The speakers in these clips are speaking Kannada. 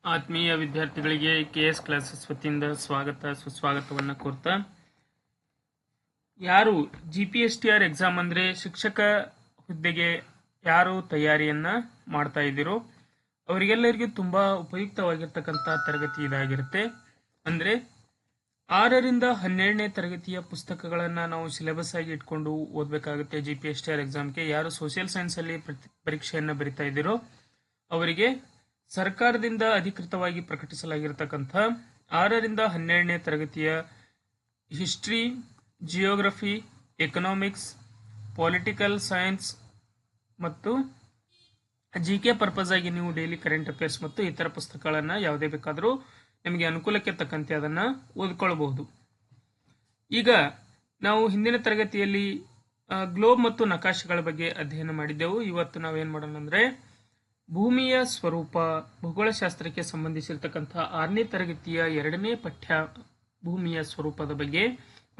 ಆತ್ಮೀಯ ವಿದ್ಯಾರ್ಥಿಗಳಿಗೆ KS ಕ್ಲಾಸಸ್ ವತಿಯಿಂದ ಸ್ವಾಗತ ಸುಸ್ವಾಗತವನ್ನು ಕೋರ್ತಾ, ಯಾರು GPSTR ಎಕ್ಸಾಮ್ ಅಂದ್ರೆ ಶಿಕ್ಷಕ ಹುದ್ದೆಗೆ ಯಾರು ತಯಾರಿಯನ್ನ ಮಾಡ್ತಾ ಇದ್ದೀರೋ ಅವರಿಗೆಲ್ಲರಿಗೂ ತುಂಬಾ ಉಪಯುಕ್ತವಾಗಿರ್ತಕ್ಕಂಥ ತರಗತಿ ಇದಾಗಿರುತ್ತೆ. ಅಂದ್ರೆ 6ರಿಂದ 12ನೇ ತರಗತಿಯ ಪುಸ್ತಕಗಳನ್ನ ನಾವು ಸಿಲೆಬಸ್ ಆಗಿ ಇಟ್ಕೊಂಡು ಓದಬೇಕಾಗುತ್ತೆ. GPSTR ಎಕ್ಸಾಮ್ಗೆ ಯಾರು ಸೋಷಿಯಲ್ ಸೈನ್ಸ್ ಅಲ್ಲಿ ಪರೀಕ್ಷೆಯನ್ನ ಬರಿತಾ ಇದ್ದೀರೋ ಅವರಿಗೆ ಸರ್ಕಾರದಿಂದ ಅಧಿಕೃತವಾಗಿ ಪ್ರಕಟಿಸಲಾಗಿರತಕ್ಕಂಥ 6ರಿಂದ 12ನೇ ತರಗತಿಯ history, geography, economics, political science ಮತ್ತು GK ಪರ್ಪಸ್ ಆಗಿ ನೀವು ಡೈಲಿ ಕರೆಂಟ್ ಅಫೇರ್ಸ್ ಮತ್ತು ಇತರ ಪುಸ್ತಕಗಳನ್ನ ಯಾವುದೇ ಬೇಕಾದರೂ ನಿಮಗೆ ಅನುಕೂಲಕ್ಕೆ ತಕ್ಕಂತೆ ಅದನ್ನ ಓದ್ಕೊಳ್ಬಹುದು. ಈಗ ನಾವು ಹಿಂದಿನ ತರಗತಿಯಲ್ಲಿ ಗ್ಲೋಬ್ ಮತ್ತು ನಕಾಶೆಗಳ ಬಗ್ಗೆ ಅಧ್ಯಯನ ಮಾಡಿದ್ದೆವು. ಇವತ್ತು ನಾವೇನ್ ಮಾಡೋಣ ಅಂದ್ರೆ ಭೂಮಿಯ ಸ್ವರೂಪ, ಭೂಗೋಳಶಾಸ್ತ್ರಕ್ಕೆ ಸಂಬಂಧಿಸಿರ್ತಕ್ಕಂಥ 6ನೇ ತರಗತಿಯ 2ನೇ ಪಠ್ಯ ಭೂಮಿಯ ಸ್ವರೂಪದ ಬಗ್ಗೆ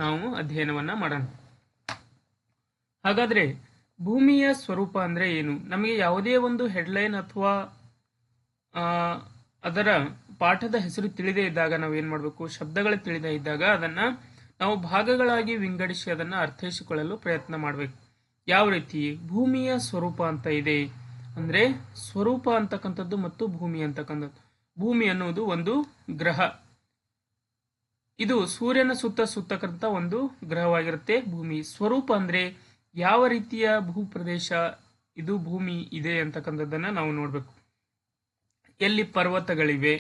ನಾವು ಅಧ್ಯಯನವನ್ನ ಮಾಡೋಣ. ಹಾಗಾದ್ರೆ ಭೂಮಿಯ ಸ್ವರೂಪ ಅಂದ್ರೆ ಏನು? ನಮಗೆ ಯಾವುದೇ ಒಂದು ಹೆಡ್ಲೈನ್ ಅಥವಾ ಅದರ ಪಾಠದ ಹೆಸರು ತಿಳಿದೇ ಇದ್ದಾಗ ನಾವು ಏನ್ ಮಾಡಬೇಕು, ಶಬ್ದಗಳು ತಿಳಿದೇ ಇದ್ದಾಗ ಅದನ್ನ ನಾವು ಭಾಗಗಳಾಗಿ ವಿಂಗಡಿಸಿ ಅದನ್ನ ಅರ್ಥೈಸಿಕೊಳ್ಳಲು ಪ್ರಯತ್ನ ಮಾಡಬೇಕು. ಯಾವ ರೀತಿ ಭೂಮಿಯ ಸ್ವರೂಪ ಅಂತ ಇದೆ ಅಂದ್ರೆ, ಸ್ವರೂಪ ಅಂತಕ್ಕಂಥದ್ದು ಮತ್ತು ಭೂಮಿ ಅಂತಕ್ಕಂಥದ್ದು. ಭೂಮಿ ಅನ್ನುವುದು ಒಂದು ಗ್ರಹ, ಇದು ಸೂರ್ಯನ ಸುತ್ತಕ್ಕಂಥ ಒಂದು ಗ್ರಹವಾಗಿರುತ್ತೆ ಭೂಮಿ. ಸ್ವರೂಪ ಅಂದ್ರೆ ಯಾವ ರೀತಿಯ ಭೂಪ್ರದೇಶ ಇದು ಭೂಮಿ ಇದೆ ಅಂತಕ್ಕಂಥದ್ದನ್ನ ನಾವು ನೋಡ್ಬೇಕು. ಎಲ್ಲಿ ಪರ್ವತಗಳಿವೆ,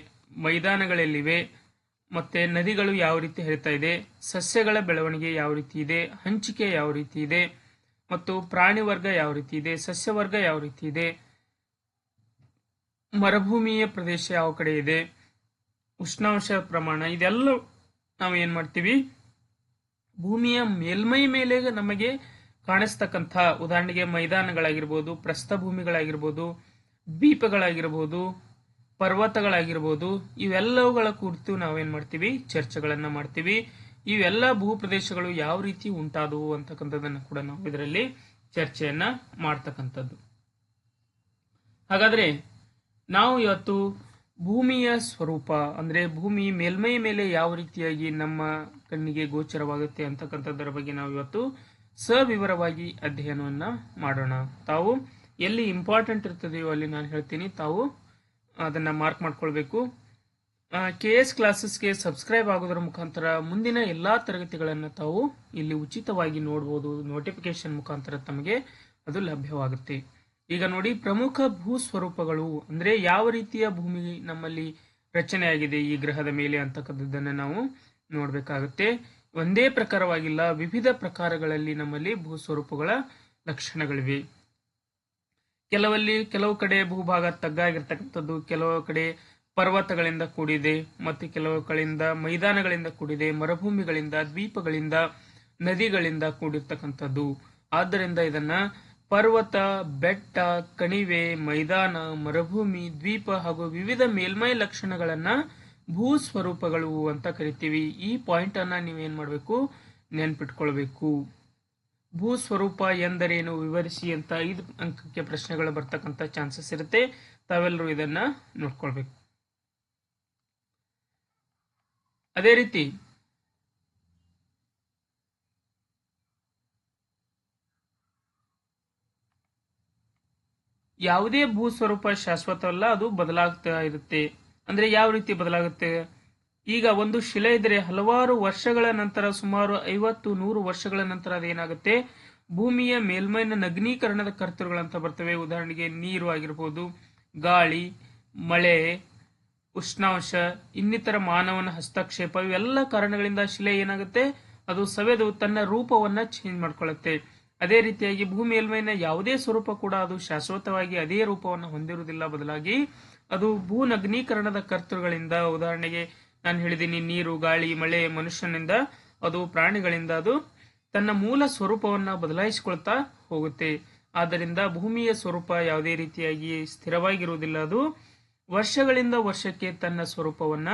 ಮೈದಾನಗಳೆಲ್ಲಿವೆ, ಮತ್ತೆ ನದಿಗಳು ಯಾವ ರೀತಿ ಹರಿತಾ ಇದೆ, ಸಸ್ಯಗಳ ಬೆಳವಣಿಗೆ ಯಾವ ರೀತಿ ಇದೆ, ಹಂಚಿಕೆ ಯಾವ ರೀತಿ ಇದೆ, ಮತ್ತು ಪ್ರಾಣಿ ವರ್ಗ ಯಾವ ರೀತಿ ಇದೆ, ಸಸ್ಯವರ್ಗ ಯಾವ ರೀತಿ ಇದೆ, ಮರುಭೂಮಿಯ ಪ್ರದೇಶ ಯಾವ ಕಡೆ ಇದೆ, ಉಷ್ಣಾಂಶ ಪ್ರಮಾಣ, ಇದೆಲ್ಲ ನಾವು ಏನ್ ಮಾಡ್ತೀವಿ ಭೂಮಿಯ ಮೇಲ್ಮೈ ಮೇಲೆ ನಮಗೆ ಕಾಣಿಸ್ತಕ್ಕಂಥ, ಉದಾಹರಣೆಗೆ ಮೈದಾನಗಳಾಗಿರ್ಬೋದು, ಪ್ರಸ್ಥಭೂಮಿಗಳಾಗಿರ್ಬೋದು, ದ್ವೀಪಗಳಾಗಿರ್ಬೋದು, ಪರ್ವತಗಳಾಗಿರ್ಬೋದು, ಇವೆಲ್ಲವುಗಳ ಕುರಿತು ನಾವೇನ್ ಮಾಡ್ತೀವಿ ಚರ್ಚೆಗಳನ್ನ ಮಾಡ್ತೀವಿ. ಇವೆಲ್ಲ ಭೂಪ್ರದೇಶಗಳು ಯಾವ ರೀತಿ ಉಂಟಾದವು ಅಂತಕ್ಕಂಥದ್ದನ್ನ ಕೂಡ ನಾವು ಇದರಲ್ಲಿ ಚರ್ಚೆಯನ್ನ ಮಾಡ್ತಕ್ಕಂಥದ್ದು. ಹಾಗಾದ್ರೆ ನಾವು ಇವತ್ತು ಭೂಮಿಯ ಸ್ವರೂಪ ಅಂದ್ರೆ ಭೂಮಿ ಮೇಲ್ಮೈ ಮೇಲೆ ಯಾವ ರೀತಿಯಾಗಿ ನಮ್ಮ ಕಣ್ಣಿಗೆ ಗೋಚರವಾಗುತ್ತೆ ಅಂತಕ್ಕಂಥದ್ದರ ಬಗ್ಗೆ ನಾವು ಇವತ್ತು ಸವಿವರವಾಗಿ ಅಧ್ಯಯನವನ್ನ ಮಾಡೋಣ. ತಾವು ಎಲ್ಲಿ ಇಂಪಾರ್ಟೆಂಟ್ ಇರ್ತದೆಯೋ ಅಲ್ಲಿ ನಾನು ಹೇಳ್ತೀನಿ, ತಾವು ಅದನ್ನ ಮಾರ್ಕ್ ಮಾಡ್ಕೊಳ್ಬೇಕು. KS ಕ್ಲಾಸಸ್ಗೆ ಸಬ್ಸ್ಕ್ರೈಬ್ ಆಗೋದ್ರ ಮುಖಾಂತರ ಮುಂದಿನ ಎಲ್ಲಾ ತರಗತಿಗಳನ್ನು ತಾವು ಇಲ್ಲಿ ಉಚಿತವಾಗಿ ನೋಡಬಹುದು. ನೋಟಿಫಿಕೇಶನ್ ಮುಖಾಂತರ ತಮಗೆ ಅದು ಲಭ್ಯವಾಗುತ್ತೆ. ಈಗ ನೋಡಿ, ಪ್ರಮುಖ ಭೂ ಸ್ವರೂಪಗಳು ಅಂದ್ರೆ ಯಾವ ರೀತಿಯ ಭೂಮಿ ನಮ್ಮಲ್ಲಿ ರಚನೆಯಾಗಿದೆ ಈ ಗ್ರಹದ ಮೇಲೆ ಅಂತಕ್ಕಂಥದ್ದನ್ನ ನಾವು ನೋಡ್ಬೇಕಾಗುತ್ತೆ. ಒಂದೇ ಪ್ರಕಾರವಾಗಿಲ್ಲ, ವಿವಿಧ ಪ್ರಕಾರಗಳಲ್ಲಿ ನಮ್ಮಲ್ಲಿ ಭೂ ಸ್ವರೂಪಗಳ ಲಕ್ಷಣಗಳಿವೆ. ಕೆಲವು ಕಡೆ ಭೂಭಾಗ ತಗ್ಗಾಗಿರ್ತಕ್ಕಂಥದ್ದು, ಕೆಲವು ಕಡೆ ಪರ್ವತಗಳಿಂದ ಕೂಡಿದೆ, ಮತ್ತು ಕೆಲವು ಕಡೆಯಿಂದ ಮೈದಾನಗಳಿಂದ ಕೂಡಿದೆ, ಮರುಭೂಮಿಗಳಿಂದ, ದ್ವೀಪಗಳಿಂದ, ನದಿಗಳಿಂದ ಕೂಡಿರ್ತಕ್ಕಂಥದ್ದು. ಆದ್ದರಿಂದ ಇದನ್ನ ಪರ್ವತ, ಬೆಟ್ಟ, ಕಣಿವೆ, ಮೈದಾನ, ಮರುಭೂಮಿ, ದ್ವೀಪ ಹಾಗೂ ವಿವಿಧ ಮೇಲ್ಮೈ ಲಕ್ಷಣಗಳನ್ನ ಭೂ ಸ್ವರೂಪಗಳು ಅಂತ ಕರಿತೀವಿ. ಈ ಪಾಯಿಂಟ್ ಅನ್ನ ನೀವೇನ್ ಮಾಡ್ಬೇಕು, ನೆನ್ಪಿಟ್ಕೊಳ್ಬೇಕು. ಭೂ ಸ್ವರೂಪ ಎಂದರೇನು ವಿವರಿಸಿ ಅಂತ 5 ಅಂಕಕ್ಕೆ ಪ್ರಶ್ನೆಗಳು ಬರ್ತಕ್ಕಂಥ ಚಾನ್ಸಸ್ ಇರುತ್ತೆ. ತಾವೆಲ್ಲರೂ ಇದನ್ನ ನೋಡ್ಕೊಳ್ಬೇಕು. ಅದೇ ರೀತಿ ಯಾವುದೇ ಭೂ ಸ್ವರೂಪ ಶಾಶ್ವತವಲ್ಲ, ಅದು ಬದಲಾಗ್ತಾ ಇರುತ್ತೆ. ಅಂದ್ರೆ ಯಾವ ರೀತಿ ಬದಲಾಗುತ್ತೆ? ಈಗ ಒಂದು ಶಿಲೆ ಇದ್ರೆ ಹಲವಾರು ವರ್ಷಗಳ ನಂತರ, ಸುಮಾರು 50-100 ವರ್ಷಗಳ ನಂತರ ಅದೇನಾಗುತ್ತೆ, ಭೂಮಿಯ ಮೇಲ್ಮೈನ ನಗ್ನೀಕರಣದ ಕರ್ತೃಗಳಂತ ಬರ್ತವೆ. ಉದಾಹರಣೆಗೆ ನೀರು ಆಗಿರ್ಬೋದು, ಗಾಳಿ, ಮಳೆ, ಉಷ್ಣಾಂಶ, ಇನ್ನಿತರ ಮಾನವನ ಹಸ್ತಕ್ಷೇಪ, ಇವೆಲ್ಲ ಕಾರಣಗಳಿಂದ ಶಿಲೆ ಏನಾಗುತ್ತೆ, ಅದು ಸವೆದು ತನ್ನ ರೂಪವನ್ನ ಚೇಂಜ್ ಮಾಡ್ಕೊಳ್ಳುತ್ತೆ. ಅದೇ ರೀತಿಯಾಗಿ ಭೂ ಮೇಲ್ಮೈನ ಯಾವುದೇ ಸ್ವರೂಪ ಕೂಡ ಅದು ಶಾಶ್ವತವಾಗಿ ಅದೇ ರೂಪವನ್ನು ಹೊಂದಿರುವುದಿಲ್ಲ, ಬದಲಾಗಿ ಅದು ಭೂ ನಗ್ನೀಕರಣದ ಕರ್ತೃಗಳಿಂದ, ಉದಾಹರಣೆಗೆ ನಾನು ಹೇಳಿದ್ದೀನಿ ನೀರು, ಗಾಳಿ, ಮಳೆ, ಮನುಷ್ಯನಿಂದ, ಅದು ಪ್ರಾಣಿಗಳಿಂದ ಅದು ತನ್ನ ಮೂಲ ಸ್ವರೂಪವನ್ನ ಬದಲಾಯಿಸಿಕೊಳ್ತಾ ಹೋಗುತ್ತೆ. ಆದ್ದರಿಂದ ಭೂಮಿಯ ಸ್ವರೂಪ ಯಾವುದೇ ರೀತಿಯಾಗಿ ಸ್ಥಿರವಾಗಿರುವುದಿಲ್ಲ, ಅದು ವರ್ಷಗಳಿಂದ ವರ್ಷಕ್ಕೆ ತನ್ನ ಸ್ವರೂಪವನ್ನ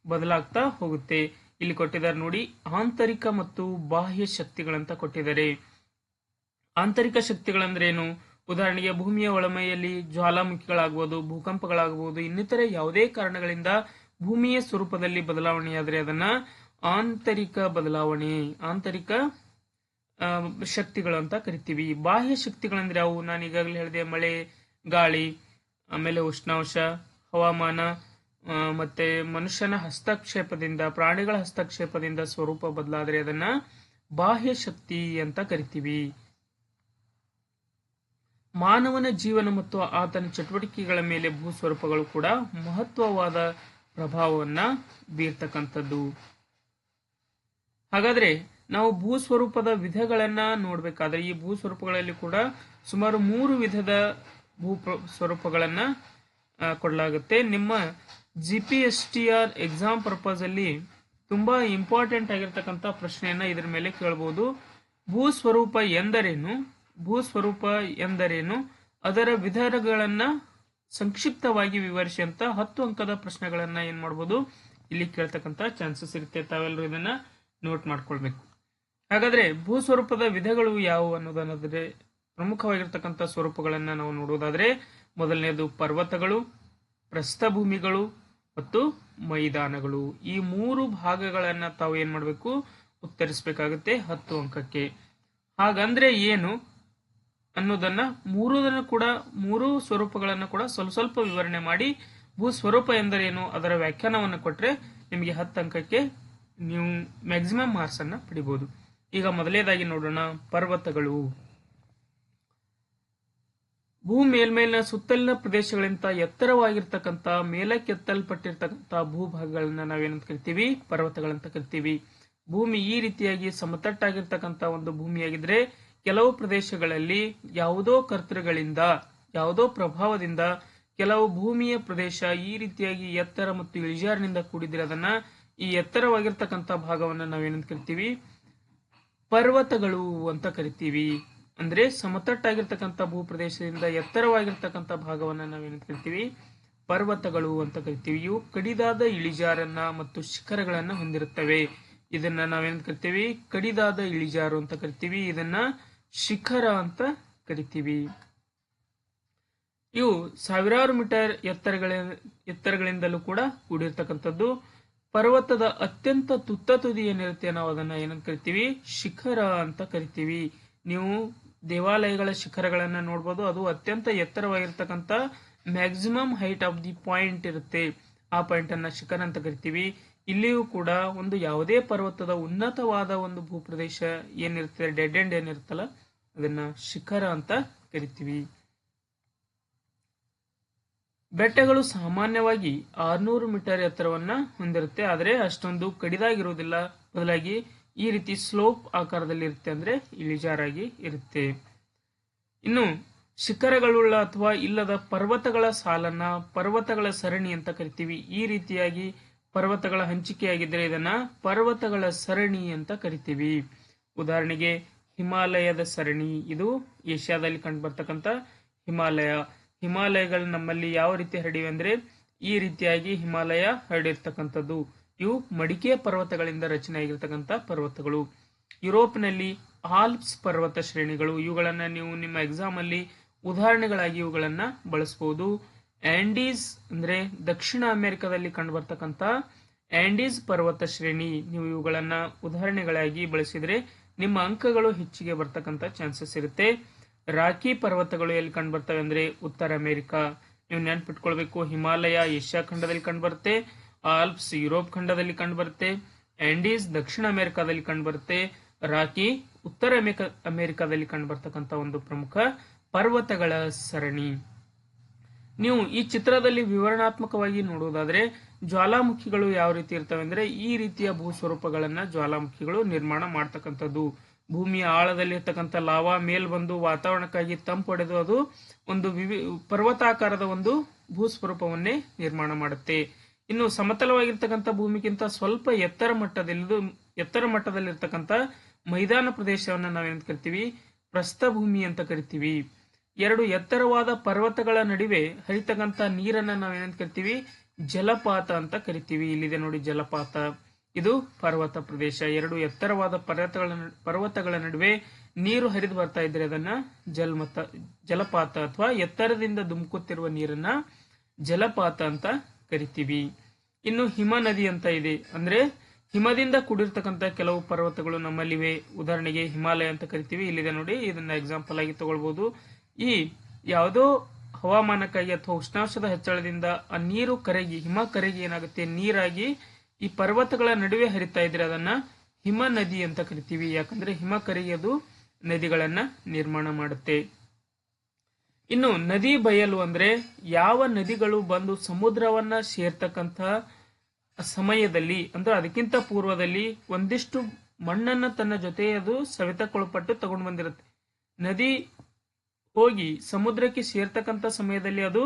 ಬದಲಾಗ್ತಾ ಹೋಗುತ್ತೆ. ಇಲ್ಲಿ ಕೊಟ್ಟಿದ್ದಾರೆ ನೋಡಿ, ಆಂತರಿಕ ಮತ್ತು ಬಾಹ್ಯ ಶಕ್ತಿಗಳಂತ ಕೊಟ್ಟಿದ್ದಾರೆ. ಆಂತರಿಕ ಶಕ್ತಿಗಳಂದ್ರೆ ಏನು? ಉದಾಹರಣೆಗೆ ಭೂಮಿಯ ಒಳಮೈಯಲ್ಲಿ ಜ್ವಾಲಾಮುಖಿಗಳಾಗಬಹುದು, ಭೂಕಂಪಗಳಾಗಬಹುದು, ಇನ್ನಿತರೆ ಯಾವುದೇ ಕಾರಣಗಳಿಂದ ಭೂಮಿಯ ಸ್ವರೂಪದಲ್ಲಿ ಬದಲಾವಣೆಯಾದರೆ ಅದನ್ನ ಆಂತರಿಕ ಬದಲಾವಣೆ, ಆಂತರಿಕ ಶಕ್ತಿಗಳು ಅಂತ ಕರಿತೀವಿ. ಬಾಹ್ಯ ಶಕ್ತಿಗಳಂದ್ರೆ ಅವು ನಾನು ಈಗಾಗಲೇ ಹೇಳಿದೆ, ಮಳೆ, ಗಾಳಿ, ಆಮೇಲೆ ಉಷ್ಣಾಂಶ, ಹವಾಮಾನ, ಮತ್ತೆ ಮನುಷ್ಯನ ಹಸ್ತಕ್ಷೇಪದಿಂದ, ಪ್ರಾಣಿಗಳ ಹಸ್ತಕ್ಷೇಪದಿಂದ ಸ್ವರೂಪ ಬದಲಾದರೆ ಅದನ್ನ ಬಾಹ್ಯ ಶಕ್ತಿ ಅಂತ ಕರಿತೀವಿ. ಮಾನವನ ಜೀವನ ಮತ್ತು ಆತನ ಚಟುವಟಿಕೆಗಳ ಮೇಲೆ ಭೂಸ್ವರೂಪಗಳು ಕೂಡ ಮಹತ್ವವಾದ ಪ್ರಭಾವವನ್ನ ಬೀರ್ತಕ್ಕಂಥದ್ದು. ಹಾಗಾದ್ರೆ ನಾವು ಭೂಸ್ವರೂಪದ ವಿಧಗಳನ್ನ ನೋಡ್ಬೇಕಾದ್ರೆ ಈ ಭೂಸ್ವರೂಪಗಳಲ್ಲಿ ಕೂಡ ಸುಮಾರು 3 ವಿಧದ ಭೂ ಸ್ವರೂಪಗಳನ್ನ ಕೊಡಲಾಗುತ್ತೆ. ನಿಮ್ಮ GPSTR ಎಕ್ಸಾಮ್ ಪರ್ಪಸ್ ಅಲ್ಲಿ ತುಂಬಾ ಇಂಪಾರ್ಟೆಂಟ್ ಆಗಿರ್ತಕ್ಕಂಥ ಪ್ರಶ್ನೆಯನ್ನ ಇದ್ರ ಮೇಲೆ ಕೇಳಬಹುದು. ಭೂಸ್ವರೂಪ ಎಂದರೇನು, ಭೂಸ್ವರೂಪ ಎಂದರೇನು, ಅದರ ವಿಧಗಳನ್ನ ಸಂಕ್ಷಿಪ್ತವಾಗಿ ವಿವರಿಸಿ ಅಂತ 10 ಅಂಕದ ಪ್ರಶ್ನೆಗಳನ್ನ ಏನ್ ಮಾಡಬಹುದು ಇಲ್ಲಿ ಕೇಳ್ತಕ್ಕಂಥ ಚಾನ್ಸಸ್ ಇರುತ್ತೆ. ತಾವೆಲ್ಲರೂ ಇದನ್ನ ನೋಟ್ ಮಾಡ್ಕೊಳ್ಬೇಕು. ಹಾಗಾದ್ರೆ ಭೂಸ್ವರೂಪದ ವಿಧಗಳು ಯಾವುವು ಅನ್ನೋದನ್ನಾದ್ರೆ ಪ್ರಮುಖವಾಗಿರ್ತಕ್ಕಂಥ ಸ್ವರೂಪಗಳನ್ನ ನಾವು ನೋಡುವುದಾದ್ರೆ ಮೊದಲನೇದು ಪರ್ವತಗಳು, ಪ್ರಸ್ಥಭೂಮಿಗಳು ಮತ್ತು ಮೈದಾನಗಳು. ಈ 3 ಭಾಗಗಳನ್ನ ತಾವು ಏನ್ ಮಾಡಬೇಕು, ಉತ್ತರಿಸಬೇಕಾಗುತ್ತೆ 10 ಅಂಕಕ್ಕೆ. ಹಾಗಂದ್ರೆ ಏನು ಅನ್ನೋದನ್ನ ಮೂರು ಸ್ವರೂಪಗಳನ್ನ ಕೂಡ ಸ್ವಲ್ಪ ವಿವರಣೆ ಮಾಡಿ ಭೂಸ್ವರೂಪ ಎಂದರೇನು ಅದರ ವ್ಯಾಖ್ಯಾನವನ್ನು ಕೊಟ್ರೆ ನಿಮಗೆ 10 ಅಂಕಕ್ಕೆ ನೀವು ಮ್ಯಾಕ್ಸಿಮಮ್ ಮಾರ್ಕ್ಸ್ ಅನ್ನ ಪಡಿಬಹುದು. ಈಗ ಮೊದಲನೇದಾಗಿ ನೋಡೋಣ ಪರ್ವತಗಳು. ಭೂ ಮೇಲ್ಮೇಲಿನ ಸುತ್ತಲಿನ ಪ್ರದೇಶಗಳಿಂದ ಎತ್ತರವಾಗಿರ್ತಕ್ಕಂಥ ಮೇಲಕ್ಕೆತ್ತಲ್ಪಟ್ಟಿರ್ತಕ್ಕಂಥ ಭೂಭಾಗಗಳನ್ನ ನಾವೇನಂತ ಕರಿತೀವಿ, ಪರ್ವತಗಳಂತ ಕರಿತೀವಿ. ಭೂಮಿ ಈ ರೀತಿಯಾಗಿ ಸಮತಟ್ಟಾಗಿರ್ತಕ್ಕಂಥ ಒಂದು ಭೂಮಿಯಾಗಿದ್ರೆ ಕೆಲವು ಪ್ರದೇಶಗಳಲ್ಲಿ ಯಾವುದೋ ಕರ್ತೃಗಳಿಂದ, ಯಾವುದೋ ಪ್ರಭಾವದಿಂದ ಕೆಲವು ಭೂಮಿಯ ಪ್ರದೇಶ ಈ ರೀತಿಯಾಗಿ ಎತ್ತರ ಮತ್ತು ಇಳಿಜಾರಿನಿಂದ ಕೂಡಿದ್ರೆ ಅದನ್ನ ಈ ಎತ್ತರವಾಗಿರ್ತಕ್ಕಂಥ ಭಾಗವನ್ನ ನಾವೇನಂತ ಕರಿತೀವಿ, ಪರ್ವತಗಳು ಅಂತ ಕರಿತೀವಿ. ಅಂದ್ರೆ ಸಮತಟ್ಟಾಗಿರ್ತಕ್ಕಂಥ ಭೂಪ್ರದೇಶದಿಂದ ಎತ್ತರವಾಗಿರ್ತಕ್ಕಂಥ ಭಾಗವನ್ನ ನಾವೇನಂತ ಕರಿತೀವಿ, ಪರ್ವತಗಳು ಅಂತ ಕರಿತೀವಿ. ಇವು ಕಡಿದಾದ ಇಳಿಜಾರನ್ನ ಮತ್ತು ಶಿಖರಗಳನ್ನ ಹೊಂದಿರುತ್ತವೆ. ಇದನ್ನ ನಾವೇನಂತ ಕರಿತೀವಿ, ಕಡಿದಾದ ಇಳಿಜಾರು ಅಂತ ಕರಿತೀವಿ. ಇದನ್ನ ಶಿಖರ ಅಂತ ಕರಿತೀವಿ. ಇವು ಸಾವಿರಾರು ಮೀಟರ್ ಎತ್ತರಗಳಿಂದಲೂ ಕೂಡ ಕೂಡಿರ್ತಕ್ಕಂಥದ್ದು. ಪರ್ವತದ ಅತ್ಯಂತ ತುತ್ತ ತುದಿ ಏನಿರುತ್ತೆ ನಾವು ಅದನ್ನ ಏನಂತ ಕರಿತೀವಿ, ಶಿಖರ ಅಂತ ಕರಿತೀವಿ. ನೀವು ದೇವಾಲಯಗಳ ಶಿಖರಗಳನ್ನ ನೋಡ್ಬೋದು, ಅದು ಅತ್ಯಂತ ಎತ್ತರವಾಗಿರ್ತಕ್ಕಂಥ maximum height of the point ಇರುತ್ತೆ. ಆ ಪಾಯಿಂಟ್ ಅನ್ನ ಶಿಖರ ಅಂತ ಕರಿತೀವಿ. ಇಲ್ಲಿಯೂ ಕೂಡ ಒಂದು ಯಾವುದೇ ಪರ್ವತದ ಉನ್ನತವಾದ ಒಂದು ಭೂಪ್ರದೇಶ ಏನಿರ್ತದೆ, ಡೆಡ್ ಎಂಡ್ ಏನಿರುತ್ತಲ್ಲ ಅದನ್ನ ಶಿಖರ ಅಂತ ಕರಿತೀವಿ. ಬೆಟ್ಟಗಳು ಸಾಮಾನ್ಯವಾಗಿ 600 ಮೀಟರ್ ಎತ್ತರವನ್ನ ಹೊಂದಿರುತ್ತೆ, ಆದರೆ ಅಷ್ಟೊಂದು ಕಡಿದಾಗಿರುವುದಿಲ್ಲ. ಬದಲಾಗಿ ಈ ರೀತಿ ಸ್ಲೋಪ್ ಆಕಾರದಲ್ಲಿ ಇರುತ್ತೆ, ಅಂದ್ರೆ ಇಳಿಜಾರಾಗಿ ಇರುತ್ತೆ. ಇನ್ನು ಶಿಖರಗಳುಳ್ಳ ಅಥವಾ ಇಲ್ಲದ ಪರ್ವತಗಳ ಸಾಲನ್ನ ಪರ್ವತಗಳ ಸರಣಿ ಅಂತ ಕರಿತೀವಿ. ಈ ರೀತಿಯಾಗಿ ಪರ್ವತಗಳ ಹಂಚಿಕೆಯಾಗಿದ್ದರೆ ಇದನ್ನ ಪರ್ವತಗಳ ಸರಣಿ ಅಂತ ಕರಿತೀವಿ. ಉದಾಹರಣೆಗೆ ಹಿಮಾಲಯದ ಸರಣಿ, ಇದು ಏಷ್ಯಾದಲ್ಲಿ ಕಂಡು ಬರ್ತಕ್ಕಂಥ ಹಿಮಾಲಯಗಳು ನಮ್ಮಲ್ಲಿ ಯಾವ ರೀತಿ ಹರಡಿವೆ ಅಂದ್ರೆ ಈ ರೀತಿಯಾಗಿ ಹಿಮಾಲಯ ಹರಡಿರ್ತಕ್ಕಂಥದ್ದು. ಇವು ಮಡಿಕೆ ಪರ್ವತಗಳಿಂದ ರಚನೆ ಆಗಿರ್ತಕ್ಕಂಥ ಪರ್ವತಗಳು. ಯುರೋಪ್ನಲ್ಲಿ ಆಲ್ಪ್ಸ್ ಪರ್ವತ ಶ್ರೇಣಿಗಳು, ಇವುಗಳನ್ನ ನೀವು ನಿಮ್ಮ ಎಕ್ಸಾಮ್ ಅಲ್ಲಿ ಉದಾಹರಣೆಗಳಾಗಿ ಇವುಗಳನ್ನ ಬಳಸಬಹುದು. ಆಂಡೀಸ್ ಅಂದ್ರೆ ದಕ್ಷಿಣ ಅಮೆರಿಕದಲ್ಲಿ ಕಂಡು ಬರ್ತಕ್ಕಂಥ ಆಂಡೀಸ್ ಪರ್ವತ ಶ್ರೇಣಿ, ನೀವು ಇವುಗಳನ್ನ ಉದಾಹರಣೆಗಳಾಗಿ ಬಳಸಿದ್ರೆ ನಿಮ್ಮ ಅಂಕಗಳು ಹೆಚ್ಚಿಗೆ ಬರ್ತಕ್ಕಂಥ ಚಾನ್ಸಸ್ ಇರುತ್ತೆ. ರಾಕಿ ಪರ್ವತಗಳು ಎಲ್ಲಿ ಕಂಡು ಬರ್ತವೆ ಅಂದ್ರೆ ಉತ್ತರ ಅಮೆರಿಕ. ನೀವು ನೆನ್ಪಿಟ್ಕೊಳ್ಬೇಕು, ಹಿಮಾಲಯ ಏಷ್ಯಾ ಖಂಡದಲ್ಲಿ ಕಂಡು ಬರುತ್ತೆ, ಆಲ್ಪ್ಸ್ ಯುರೋಪ್ ಖಂಡದಲ್ಲಿ ಕಂಡು ಬರುತ್ತೆ, ಆಂಡೀಸ್ ದಕ್ಷಿಣ ಅಮೆರಿಕಾದಲ್ಲಿ ಕಂಡು ಬರುತ್ತೆ, ರಾಕಿ ಉತ್ತರ ಅಮೆರಿಕಾದಲ್ಲಿ ಕಂಡು ಬರ್ತಕ್ಕಂಥ ಒಂದು ಪ್ರಮುಖ ಪರ್ವತಗಳ ಸರಣಿ. ನೀವು ಈ ಚಿತ್ರದಲ್ಲಿ ವಿವರಣಾತ್ಮಕವಾಗಿ ನೋಡುವುದಾದ್ರೆ ಜ್ವಾಲಾಮುಖಿಗಳು ಯಾವ ರೀತಿ ಇರ್ತವೆ ಅಂದ್ರೆ ಈ ರೀತಿಯ ಭೂಸ್ವರೂಪಗಳನ್ನ ಜ್ವಾಲಾಮುಖಿಗಳು ನಿರ್ಮಾಣ ಮಾಡ್ತಕ್ಕಂಥದ್ದು. ಭೂಮಿಯ ಆಳದಲ್ಲಿ ಇರ್ತಕ್ಕಂಥ ಲಾವಾ ಮೇಲ್ ಬಂದು ವಾತಾವರಣಕ್ಕಾಗಿ ತಂಪು ಹೊಡೆದು ಅದು ಒಂದು ಪರ್ವತಾಕಾರದ ಒಂದು ಭೂಸ್ವರೂಪವನ್ನೇ ನಿರ್ಮಾಣ ಮಾಡುತ್ತೆ. ಇನ್ನು ಸಮತಲವಾಗಿರ್ತಕ್ಕಂಥ ಭೂಮಿಗಿಂತ ಸ್ವಲ್ಪ ಎತ್ತರ ಮಟ್ಟದಲ್ಲಿರ್ತಕ್ಕಂಥ ಮೈದಾನ ಪ್ರದೇಶವನ್ನ ನಾವೇನಂತ ಕರಿತೀವಿ, ಪ್ರಸ್ಥಭೂಮಿ ಅಂತ ಕರಿತೀವಿ. ಎರಡು ಎತ್ತರವಾದ ಪರ್ವತಗಳ ನಡುವೆ ಹರಿತಕ್ಕಂಥ ನೀರನ್ನ ನಾವೇನಂತ ಕರಿತೀವಿ, ಜಲಪಾತ ಅಂತ ಕರಿತೀವಿ. ಇಲ್ಲಿದೆ ನೋಡಿ ಜಲಪಾತ. ಇದು ಪರ್ವತ ಪ್ರದೇಶ. ಎರಡು ಎತ್ತರವಾದ ಪರ್ವತಗಳ ನಡುವೆ ನೀರು ಹರಿದು ಬರ್ತಾ ಇದ್ರೆ ಅದನ್ನ ಜಲಪಾತ ಅಥವಾ ಎತ್ತರದಿಂದ ಧುಮುಕುತ್ತಿರುವ ನೀರನ್ನ ಜಲಪಾತ ಅಂತ ಕರಿತೀವಿ. ಇನ್ನು ಹಿಮ ನದಿ ಅಂತ ಇದೆ, ಅಂದ್ರೆ ಹಿಮದಿಂದ ಕೂಡಿರ್ತಕ್ಕಂಥ ಕೆಲವು ಪರ್ವತಗಳು ನಮ್ಮಲ್ಲಿವೆ. ಉದಾಹರಣೆಗೆ ಹಿಮಾಲಯ ಅಂತ ಕರಿತೀವಿ, ಇಲ್ಲಿದೆ ನೋಡಿ, ಇದನ್ನ ಎಕ್ಸಾಂಪಲ್ ಆಗಿ ತಗೊಳ್ಬಹುದು. ಈ ಯಾವುದೋ ಹವಾಮಾನಕ್ಕಾಗಿ ಅಥವಾ ಉಷ್ಣಾಂಶದ ಹೆಚ್ಚಳದಿಂದ ಆ ನೀರು ಕರಗಿ, ಹಿಮ ಕರಗಿ ಏನಾಗುತ್ತೆ, ನೀರಾಗಿ ಈ ಪರ್ವತಗಳ ನಡುವೆ ಹರಿತಾ ಇದ್ರೆ ಅದನ್ನ ಹಿಮ ನದಿ ಅಂತ ಕರಿತೀವಿ. ಯಾಕಂದ್ರೆ ಹಿಮ ಕರಗಿ ಅದು ನದಿಗಳನ್ನ ನಿರ್ಮಾಣ ಮಾಡುತ್ತೆ. ಇನ್ನು ನದಿ ಬಯಲು ಅಂದ್ರೆ ಯಾವ ನದಿಗಳು ಬಂದು ಸಮುದ್ರವನ್ನ ಸೇರ್ತಕ್ಕಂಥ ಸಮಯದಲ್ಲಿ, ಅಂದ್ರೆ ಅದಕ್ಕಿಂತ ಪೂರ್ವದಲ್ಲಿ ಒಂದಿಷ್ಟು ಮಣ್ಣನ್ನ ತನ್ನ ಜೊತೆ ಅದು ಸವೆತಕ್ಕೊಳಪಟ್ಟು ತಗೊಂಡು ಬಂದಿರುತ್ತೆ. ನದಿ ಹೋಗಿ ಸಮುದ್ರಕ್ಕೆ ಸೇರ್ತಕ್ಕಂಥ ಸಮಯದಲ್ಲಿ ಅದು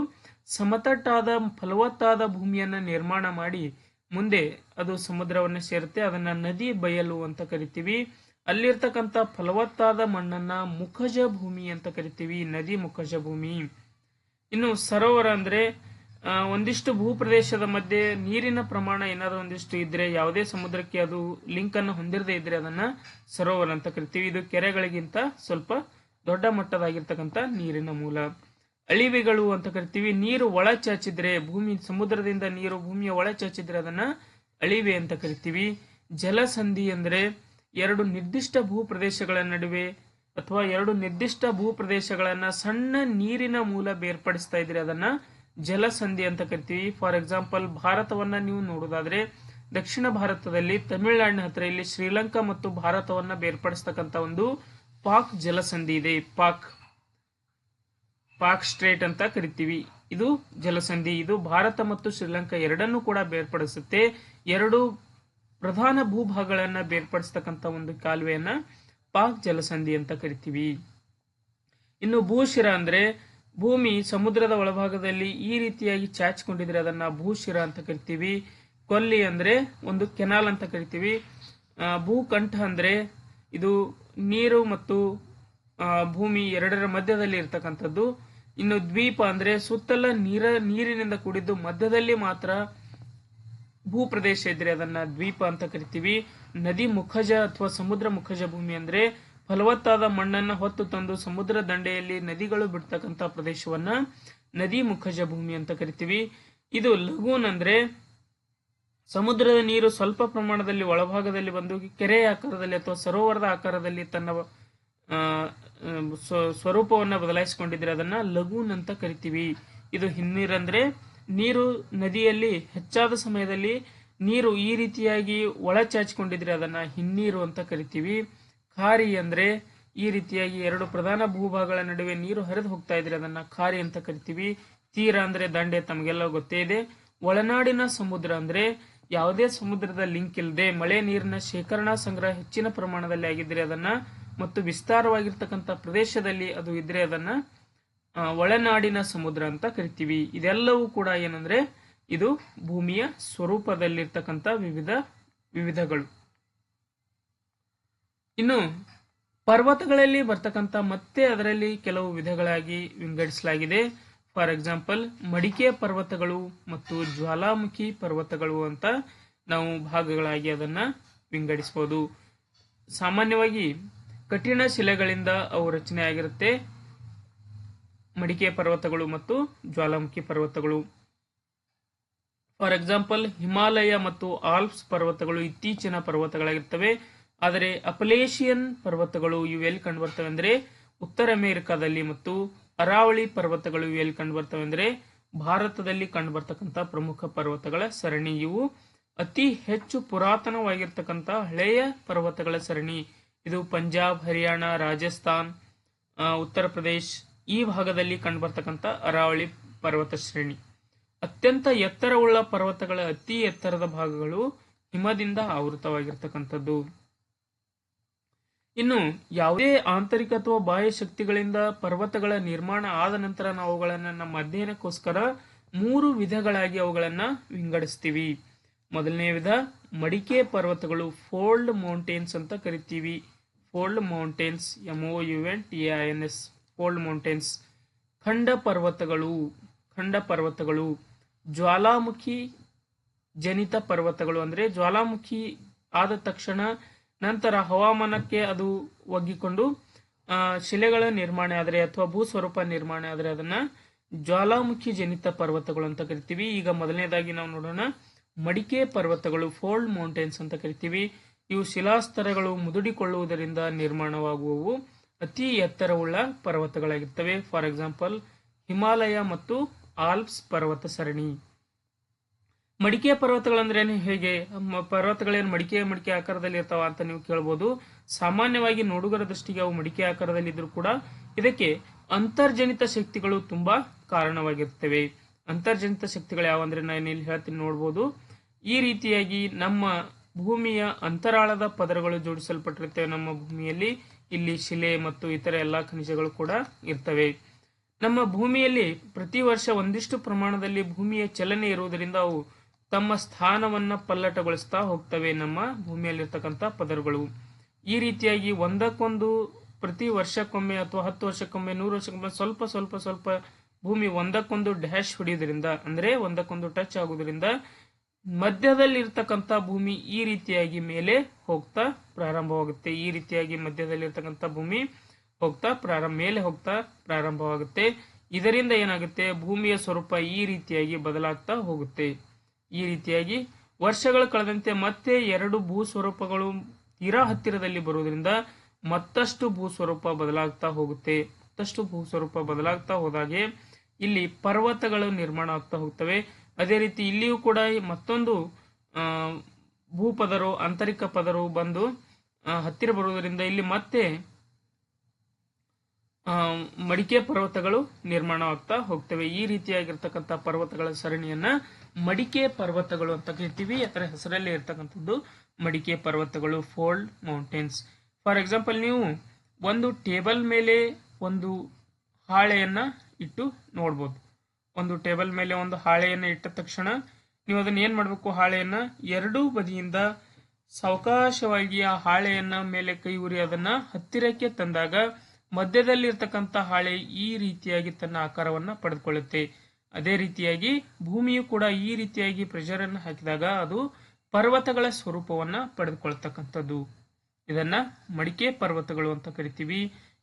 ಸಮತಟ್ಟಾದ ಫಲವತ್ತಾದ ಭೂಮಿಯನ್ನ ನಿರ್ಮಾಣ ಮಾಡಿ ಮುಂದೆ ಅದು ಸಮುದ್ರವನ್ನ ಸೇರುತ್ತೆ. ಅದನ್ನ ನದಿ ಬಯಲು ಅಂತ ಕರಿತೀವಿ. ಅಲ್ಲಿರ್ತಕ್ಕಂಥ ಫಲವತ್ತಾದ ಮಣ್ಣನ್ನ ಮುಖಜ ಭೂಮಿ ಅಂತ ಕರಿತೀವಿ, ನದಿ ಮುಖಜ ಭೂಮಿ. ಇನ್ನು ಸರೋವರ ಅಂದ್ರೆ ಒಂದಿಷ್ಟು ಭೂಪ್ರದೇಶದ ಮಧ್ಯೆ ನೀರಿನ ಪ್ರಮಾಣ ಏನಾದ್ರು ಒಂದಿಷ್ಟು ಇದ್ರೆ, ಯಾವುದೇ ಸಮುದ್ರಕ್ಕೆ ಅದು ಲಿಂಕ್ ಅನ್ನು ಹೊಂದಿರದೇ ಇದ್ರೆ ಅದನ್ನ ಸರೋವರ ಅಂತ ಕರಿತೀವಿ. ಇದು ಕೆರೆಗಳಿಗಿಂತ ಸ್ವಲ್ಪ ದೊಡ್ಡ ಮಟ್ಟದಾಗಿರ್ತಕ್ಕಂಥ ನೀರಿನ ಮೂಲ. ಅಳಿವೆಗಳು ಅಂತ ಕರಿತೀವಿ. ನೀರು ಒಳ ಚಾಚಿದ್ರೆ, ಸಮುದ್ರದಿಂದ ನೀರು ಭೂಮಿಯ ಒಳ ಚಾಚಿದ್ರೆ ಅದನ್ನ ಅಳಿವೆ ಅಂತ ಕರಿತೀವಿ. ಜಲಸಂಧಿ ಅಂದ್ರೆ ಎರಡು ನಿರ್ದಿಷ್ಟ ಭೂಪ್ರದೇಶಗಳ ನಡುವೆ ಅಥವಾ ಎರಡು ನಿರ್ದಿಷ್ಟ ಭೂಪ್ರದೇಶಗಳನ್ನ ಸಣ್ಣ ನೀರಿನ ಮೂಲ ಬೇರ್ಪಡಿಸ್ತಾ ಇದ್ರೆ ಅದನ್ನ ಜಲಸಂಧಿ ಅಂತ ಕರಿತೀವಿ. ಫಾರ್ ಎಕ್ಸಾಂಪಲ್, ಭಾರತವನ್ನ ನೀವು ನೋಡೋದಾದ್ರೆ ದಕ್ಷಿಣ ಭಾರತದಲ್ಲಿ ತಮಿಳುನಾಡಿನ ಹತ್ರ ಇಲ್ಲಿ ಶ್ರೀಲಂಕಾ ಮತ್ತು ಭಾರತವನ್ನ ಬೇರ್ಪಡಿಸ್ತಕ್ಕಂಥ ಒಂದು ಪಾಕ್ ಜಲಸಂಧಿ ಇದೆ. ಪಾಕ್ ಸ್ಟ್ರೇಟ್ ಅಂತ ಕರಿತೀವಿ. ಇದು ಜಲಸಂಧಿ. ಇದು ಭಾರತ ಮತ್ತು ಶ್ರೀಲಂಕಾ ಎರಡನ್ನೂ ಕೂಡ ಬೇರ್ಪಡಿಸುತ್ತೆ. ಎರಡು ಪ್ರಧಾನ ಭೂಭಾಗಗಳನ್ನ ಬೇರ್ಪಡಿಸ್ತಕ್ಕಂಥ ಒಂದು ಕಾಲುವೆಯನ್ನ ಪಾಕ್ ಜಲಸಂಧಿ ಅಂತ ಕರಿತೀವಿ. ಇನ್ನು ಭೂಶಿರ ಅಂದ್ರೆ ಭೂಮಿ ಸಮುದ್ರದ ಒಳಭಾಗದಲ್ಲಿ ಈ ರೀತಿಯಾಗಿ ಚಾಚಿಕೊಂಡಿದ್ರೆ ಅದನ್ನ ಭೂಶಿರ ಅಂತ ಕರಿತೀವಿ. ಕೊಲ್ಲಿ ಅಂದ್ರೆ ಒಂದು ಕೆನಾಲ್ ಅಂತ ಕರಿತೀವಿ. ಭೂಕಂಠ ಅಂದ್ರೆ ಇದು ನೀರು ಮತ್ತು ಭೂಮಿ ಎರಡರ ಮಧ್ಯದಲ್ಲಿ ಇರ್ತಕ್ಕಂಥದ್ದು. ಇನ್ನು ದ್ವೀಪ ಅಂದ್ರೆ ಸುತ್ತಲ ನೀರಿನಿಂದ ಕೂಡಿದ್ದು ಮಧ್ಯದಲ್ಲಿ ಮಾತ್ರ ಭೂಪ್ರದೇಶ ಇದ್ರೆ ಅದನ್ನ ದ್ವೀಪ ಅಂತ ಕರಿತೀವಿ. ನದಿ ಮುಖಜ ಅಥವಾ ಸಮುದ್ರ ಮುಖಜ ಭೂಮಿ ಅಂದ್ರೆ ಫಲವತ್ತಾದ ಮಣ್ಣನ್ನ ಹೊತ್ತು ತಂದು ಸಮುದ್ರ ದಂಡೆಯಲ್ಲಿ ನದಿಗಳು ಬಿಡ್ತಕ್ಕಂಥ ಪ್ರದೇಶವನ್ನ ನದಿ ಮುಖಜ ಭೂಮಿ ಅಂತ ಕರಿತೀವಿ. ಇದು ಲಗೂನ್ ಅಂದ್ರೆ ಸಮುದ್ರದ ನೀರು ಸ್ವಲ್ಪ ಪ್ರಮಾಣದಲ್ಲಿ ಒಳಭಾಗದಲ್ಲಿ ಬಂದು ಕೆರೆಯ ಆಕಾರದಲ್ಲಿ ಅಥವಾ ಸರೋವರದ ಆಕಾರದಲ್ಲಿ ತನ್ನ ಸ್ವರೂಪವನ್ನ ಬದಲಾಯಿಸಿಕೊಂಡಿದ್ರೆ ಅದನ್ನ ಲಗೂನ್ ಅಂತ ಕರಿತೀವಿ. ಇದು ಹಿನ್ನೀರಂದ್ರೆ ನೀರು ನದಿಯಲ್ಲಿ ಹೆಚ್ಚಾದ ಸಮಯದಲ್ಲಿ ನೀರು ಈ ರೀತಿಯಾಗಿ ಒಳ ಚಾಚಿಕೊಂಡಿದ್ರೆ ಅದನ್ನ ಹಿನ್ನೀರು ಅಂತ ಕರಿತೀವಿ. ಖಾರಿ ಅಂದ್ರೆ ಈ ರೀತಿಯಾಗಿ ಎರಡು ಪ್ರಧಾನ ಭೂಭಾಗಗಳ ನಡುವೆ ನೀರು ಹರಿದು ಹೋಗ್ತಾ ಇದ್ರೆ ಅದನ್ನ ಖಾರಿ ಅಂತ ಕರಿತೀವಿ. ತೀರ ಅಂದ್ರೆ ದಂಡೆ, ತಮಗೆಲ್ಲ ಗೊತ್ತೇ ಇದೆ. ಒಳನಾಡಿನ ಸಮುದ್ರ ಅಂದ್ರೆ ಯಾವುದೇ ಸಮುದ್ರದ ಲಿಂಕ್ ಇಲ್ಲದೆ ಮಳೆ ನೀರಿನ ಶೇಖರಣಾ ಸಂಗ್ರಹ ಹೆಚ್ಚಿನ ಪ್ರಮಾಣದಲ್ಲಿ ಆಗಿದ್ರೆ ಅದನ್ನ ಮತ್ತು ವಿಸ್ತಾರವಾಗಿರ್ತಕ್ಕಂಥ ಪ್ರದೇಶದಲ್ಲಿ ಅದು ಇದ್ರೆ ಅದನ್ನ ಒಳನಾಡಿನ ಸಮುದ್ರ ಅಂತ ಕರಿತೀವಿ. ಇದೆಲ್ಲವೂ ಕೂಡ ಏನಂದ್ರೆ ಇದು ಭೂಮಿಯ ಸ್ವರೂಪದಲ್ಲಿರ್ತಕ್ಕಂಥ ವಿವಿಧಗಳು. ಇನ್ನು ಪರ್ವತಗಳಲ್ಲಿ ಬರ್ತಕ್ಕಂಥ ಮತ್ತೆ ಅದರಲ್ಲಿ ಕೆಲವು ವಿಧಗಳಾಗಿ ವಿಂಗಡಿಸಲಾಗಿದೆ. ಫಾರ್ ಎಕ್ಸಾಂಪಲ್, ಮಡಿಕೆ ಪರ್ವತಗಳು ಮತ್ತು ಜ್ವಾಲಾಮುಖಿ ಪರ್ವತಗಳು ಅಂತ ನಾವು ಭಾಗಗಳಾಗಿ ಅದನ್ನ ವಿಂಗಡಿಸಬಹುದು. ಸಾಮಾನ್ಯವಾಗಿ ಕಠಿಣ ಶಿಲೆಗಳಿಂದ ಅವು ರಚನೆ ಆಗಿರುತ್ತೆ, ಮಡಿಕೆ ಪರ್ವತಗಳು ಮತ್ತು ಜ್ವಾಲಾಮುಖಿ ಪರ್ವತಗಳು. ಫಾರ್ ಎಕ್ಸಾಂಪಲ್, ಹಿಮಾಲಯ ಮತ್ತು ಆಲ್ಪ್ಸ್ ಪರ್ವತಗಳು ಇತ್ತೀಚಿನ ಪರ್ವತಗಳಾಗಿರ್ತವೆ. ಆದರೆ ಅಪಲೇಶಿಯನ್ ಪರ್ವತಗಳು ಇವು ಎಲ್ಲಿ ಕಂಡುಬರ್ತವೆ ಅಂದ್ರೆ ಉತ್ತರ ಅಮೆರಿಕಾದಲ್ಲಿ, ಮತ್ತು ಅರಾವಳಿ ಪರ್ವತಗಳು ಇವು ಎಲ್ಲಿ ಕಂಡುಬರ್ತವೆ ಅಂದ್ರೆ ಭಾರತದಲ್ಲಿ ಕಂಡುಬರ್ತಕ್ಕಂಥ ಪ್ರಮುಖ ಪರ್ವತಗಳ ಸರಣಿ. ಇವು ಅತಿ ಹೆಚ್ಚು ಪುರಾತನವಾಗಿರ್ತಕ್ಕಂಥ ಹಳೆಯ ಪರ್ವತಗಳ ಸರಣಿ. ಇದು ಪಂಜಾಬ್, ಹರಿಯಾಣ, ರಾಜಸ್ಥಾನ್, ಉತ್ತರ ಪ್ರದೇಶ್ ಈ ಭಾಗದಲ್ಲಿ ಕಂಡುಬರ್ತಕ್ಕಂಥ ಅರಾವಳಿ ಪರ್ವತ ಶ್ರೇಣಿ. ಅತ್ಯಂತ ಎತ್ತರವುಳ್ಳ ಪರ್ವತಗಳ ಅತಿ ಎತ್ತರದ ಭಾಗಗಳು ಹಿಮದಿಂದ ಆವೃತವಾಗಿರ್ತಕ್ಕಂಥದ್ದು. ಇನ್ನು ಯಾವುದೇ ಆಂತರಿಕ ಅಥವಾ ಬಾಹ್ಯ ಶಕ್ತಿಗಳಿಂದ ಪರ್ವತಗಳ ನಿರ್ಮಾಣ ಆದ ನಂತರ ನಾವು ಅವುಗಳನ್ನ ನಮ್ಮ ಅಧ್ಯಯನಕ್ಕೋಸ್ಕರ 3 ವಿಧಗಳಾಗಿ ಅವುಗಳನ್ನ ವಿಂಗಡಿಸ್ತೀವಿ. ಮೊದಲನೇ ವಿಧ ಮಡಿಕೆ ಪರ್ವತಗಳು, ಫೋಲ್ಡ್ ಮೌಂಟೇನ್ಸ್ ಅಂತ ಕರಿತೀವಿ. Fold mountains, MOUNTAINS, fold mountains. ಖಂಡ ಪರ್ವತಗಳು, ಜ್ವಾಲಾಮುಖಿ ಜನಿತ ಪರ್ವತಗಳು ಅಂದ್ರೆ ಜ್ವಾಲಾಮುಖಿ ಆದ ತಕ್ಷಣ ನಂತರ ಹವಾಮಾನಕ್ಕೆ ಅದು ಒಗ್ಗಿಕೊಂಡು ಶಿಲೆಗಳ ನಿರ್ಮಾಣ ಆದರೆ ಅಥವಾ ಭೂಸ್ವರೂಪ ನಿರ್ಮಾಣ ಆದರೆ ಅದನ್ನ ಜ್ವಾಲಾಮುಖಿ ಜನಿತ ಪರ್ವತಗಳು ಅಂತ ಕರಿತೀವಿ. ಈಗ ಮೊದಲನೇದಾಗಿ ನಾವು ನೋಡೋಣ ಮಡಿಕೆ ಪರ್ವತಗಳು, ಫೋಲ್ಡ್ ಮೌಂಟೇನ್ಸ್ ಅಂತ ಕರಿತೀವಿ. ಇವು ಶಿಲಾಸ್ತರಗಳು ಮುದುಡಿಕೊಳ್ಳುವುದರಿಂದ ನಿರ್ಮಾಣವಾಗುವವು ಅತಿ ಎತ್ತರವುಳ್ಳ ಪರ್ವತಗಳಾಗಿರ್ತವೆ. ಫಾರ್ ಎಕ್ಸಾಂಪಲ್ ಹಿಮಾಲಯ ಮತ್ತು ಆಲ್ಪ್ಸ್ ಪರ್ವತ ಸರಣಿ. ಮಡಿಕೆ ಪರ್ವತಗಳಂದ್ರೆ ಹೇಗೆ? ಪರ್ವತಗಳೇನು ಮಡಿಕೆ ಆಕಾರದಲ್ಲಿ ಇರ್ತಾವ ಅಂತ ನೀವು ಕೇಳಬಹುದು. ಸಾಮಾನ್ಯವಾಗಿ ನೋಡುಗರ ದೃಷ್ಟಿಗೆ ಅವು ಮಡಿಕೆ ಆಕಾರದಲ್ಲಿ ಇದ್ರೂ ಕೂಡ ಇದಕ್ಕೆ ಅಂತರ್ಜನಿತ ಶಕ್ತಿಗಳು ತುಂಬಾ ಕಾರಣವಾಗಿರ್ತವೆ. ಅಂತರ್ಜನಿತ ಶಕ್ತಿಗಳು ಯಾವಂದ್ರೆ ನಾನು ಇಲ್ಲಿ ಹೇಳ್ತೀನಿ, ನೋಡ್ಬೋದು. ಈ ರೀತಿಯಾಗಿ ನಮ್ಮ ಭೂಮಿಯ ಅಂತರಾಳದ ಪದರಗಳು ಜೋಡಿಸಲ್ಪಟ್ಟಿರ್ತವೆ. ನಮ್ಮ ಭೂಮಿಯಲ್ಲಿ ಇಲ್ಲಿ ಶಿಲೆ ಮತ್ತು ಇತರ ಎಲ್ಲಾ ಖನಿಜಗಳು ಕೂಡ ಇರ್ತವೆ. ನಮ್ಮ ಭೂಮಿಯಲ್ಲಿ ಪ್ರತಿ ವರ್ಷ ಒಂದಿಷ್ಟು ಪ್ರಮಾಣದಲ್ಲಿ ಭೂಮಿಯ ಚಲನೆ ಇರುವುದರಿಂದ ಅವು ತಮ್ಮ ಸ್ಥಾನವನ್ನ ಪಲ್ಲಟಗೊಳಿಸ್ತಾ ಹೋಗ್ತವೆ. ನಮ್ಮ ಭೂಮಿಯಲ್ಲಿರ್ತಕ್ಕಂಥ ಪದರಗಳು ಈ ರೀತಿಯಾಗಿ ಒಂದಕ್ಕೊಂದು ಪ್ರತಿ ವರ್ಷಕ್ಕೊಮ್ಮೆ ಅಥವಾ 10 ವರ್ಷಕ್ಕೊಮ್ಮೆ 100 ವರ್ಷಕ್ಕೊಮ್ಮೆ ಸ್ವಲ್ಪ ಸ್ವಲ್ಪ ಸ್ವಲ್ಪ ಭೂಮಿ ಒಂದಕ್ಕೊಂದು ಡ್ಯಾಶ್ ಹೊಡೆಯುವುದರಿಂದ ಅಂದ್ರೆ ಒಂದಕ್ಕೊಂದು ಟಚ್ ಆಗುವುದರಿಂದ ಮಧ್ಯದಲ್ಲಿ ಇರ್ತಕ್ಕಂಥ ಭೂಮಿ ಈ ರೀತಿಯಾಗಿ ಮೇಲೆ ಹೋಗ್ತಾ ಪ್ರಾರಂಭವಾಗುತ್ತೆ. ಈ ರೀತಿಯಾಗಿ ಮಧ್ಯದಲ್ಲಿ ಇರ್ತಕ್ಕಂಥ ಭೂಮಿ ಮೇಲೆ ಹೋಗ್ತಾ ಪ್ರಾರಂಭವಾಗುತ್ತೆ. ಇದರಿಂದ ಏನಾಗುತ್ತೆ, ಭೂಮಿಯ ಸ್ವರೂಪ ಈ ರೀತಿಯಾಗಿ ಬದಲಾಗ್ತಾ ಹೋಗುತ್ತೆ. ಈ ರೀತಿಯಾಗಿ ವರ್ಷಗಳು ಕಳೆದಂತೆ ಮತ್ತೆ ಎರಡು ಭೂ ಸ್ವರೂಪಗಳು ತೀರಾ ಹತ್ತಿರದಲ್ಲಿ ಬರುವುದರಿಂದ ಮತ್ತಷ್ಟು ಭೂಸ್ವರೂಪ ಬದಲಾಗ್ತಾ ಹೋಗುತ್ತೆ. ಮತ್ತಷ್ಟು ಭೂಸ್ವರೂಪ ಬದಲಾಗ್ತಾ ಹೋದಾಗೆ ಇಲ್ಲಿ ಪರ್ವತಗಳು ನಿರ್ಮಾಣ ಆಗ್ತಾ ಹೋಗ್ತವೆ. ಅದೇ ರೀತಿ ಇಲ್ಲಿಯೂ ಕೂಡ ಮತ್ತೊಂದು ಭೂಪದರು, ಆಂತರಿಕ ಪದರು ಬಂದು ಹತ್ತಿರ ಬರುವುದರಿಂದ ಇಲ್ಲಿ ಮತ್ತೆ ಮಡಿಕೆ ಪರ್ವತಗಳು ನಿರ್ಮಾಣವಾಗ್ತಾ ಹೋಗ್ತವೆ. ಈ ರೀತಿಯಾಗಿರ್ತಕ್ಕಂಥ ಪರ್ವತಗಳ ಸರಣಿಯನ್ನ ಮಡಿಕೆ ಪರ್ವತಗಳು ಅಂತ ಕರಿತೀವಿ. ಅದರ ಹೆಸರಲ್ಲಿ ಇರ್ತಕ್ಕಂಥದ್ದು ಮಡಿಕೆ ಪರ್ವತಗಳು, ಫೋಲ್ಡ್ ಮೌಂಟೇನ್ಸ್. ಫಾರ್ ಎಕ್ಸಾಂಪಲ್, ನೀವು ಒಂದು ಟೇಬಲ್ ಮೇಲೆ ಒಂದು ಹಾಳೆಯನ್ನ ಇಟ್ಟು ನೋಡ್ಬೋದು. ಒಂದು ಟೇಬಲ್ ಮೇಲೆ ಒಂದು ಹಾಳೆಯನ್ನ ಇಟ್ಟ ತಕ್ಷಣ ನೀವು ಅದನ್ನ ಏನ್ ಮಾಡ್ಬೇಕು, ಹಾಳೆಯನ್ನ ಎರಡೂ ಬದಿಯಿಂದ ಸಾವಕಾಶವಾಗಿ ಆ ಹಾಳೆಯನ್ನ ಮೇಲೆ ಕೈ ಉರಿ ಅದನ್ನ ಹತ್ತಿರಕ್ಕೆ ತಂದಾಗ ಮಧ್ಯದಲ್ಲಿ ಇರ್ತಕ್ಕಂಥ ಹಾಳೆ ಈ ರೀತಿಯಾಗಿ ತನ್ನ ಆಕಾರವನ್ನ ಪಡೆದುಕೊಳ್ಳುತ್ತೆ. ಅದೇ ರೀತಿಯಾಗಿ ಭೂಮಿಯು ಕೂಡ ಈ ರೀತಿಯಾಗಿ ಪ್ರೆಷರ್ ಅನ್ನು ಹಾಕಿದಾಗ ಅದು ಪರ್ವತಗಳ ಸ್ವರೂಪವನ್ನ ಪಡೆದುಕೊಳ್ತಕ್ಕಂಥದ್ದು. ಇದನ್ನ ಮಡಿಕೆ ಪರ್ವತಗಳು ಅಂತ ಕರಿತೀವಿ.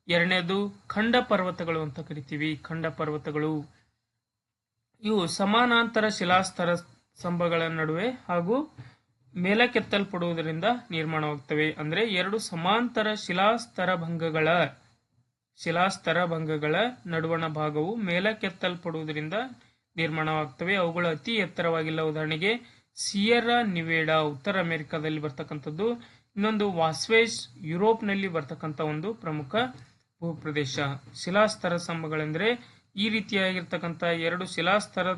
ಎರಡನೇದು ಖಂಡ ಪರ್ವತಗಳು ಅಂತ ಕರಿತೀವಿ. ಖಂಡ ಪರ್ವತಗಳು ಇವು ಸಮಾನಾಂತರ ಶಿಲಾಸ್ತರ ಸ್ತಂಭಗಳ ನಡುವೆ ಹಾಗೂ ಮೇಲಕ್ಕೆತ್ತಲ್ಪಡುವುದರಿಂದ ನಿರ್ಮಾಣವಾಗುತ್ತವೆ. ಅಂದ್ರೆ ಎರಡು ಸಮಾಂತರ ಶಿಲಾಸ್ತರ ಭಂಗಗಳ ನಡುವಣ ಭಾಗವು ಮೇಲಕ್ಕೆತ್ತಲ್ಪಡುವುದರಿಂದ ನಿರ್ಮಾಣವಾಗುತ್ತವೆ. ಅವುಗಳು ಅತಿ ಎತ್ತರವಾಗಿಲ್ಲ. ಉದಾಹರಣೆಗೆ ಸಿಯೆರಾ ನಿವೇಡಾ ಉತ್ತರ ಅಮೆರಿಕಾದಲ್ಲಿ ಬರ್ತಕ್ಕಂಥದ್ದು. ಇನ್ನೊಂದು ವಾಸ್ವೇಸ್ ಯುರೋಪ್ನಲ್ಲಿ ಬರ್ತಕ್ಕಂಥ ಒಂದು ಪ್ರಮುಖ ಭೂಪ್ರದೇಶ. ಶಿಲಾಸ್ತರ ಸ್ತಂಭಗಳೆಂದ್ರೆ ಈ ರೀತಿಯಾಗಿರ್ತಕ್ಕಂಥ ಎರಡು ಶಿಲಾಸ್ತರ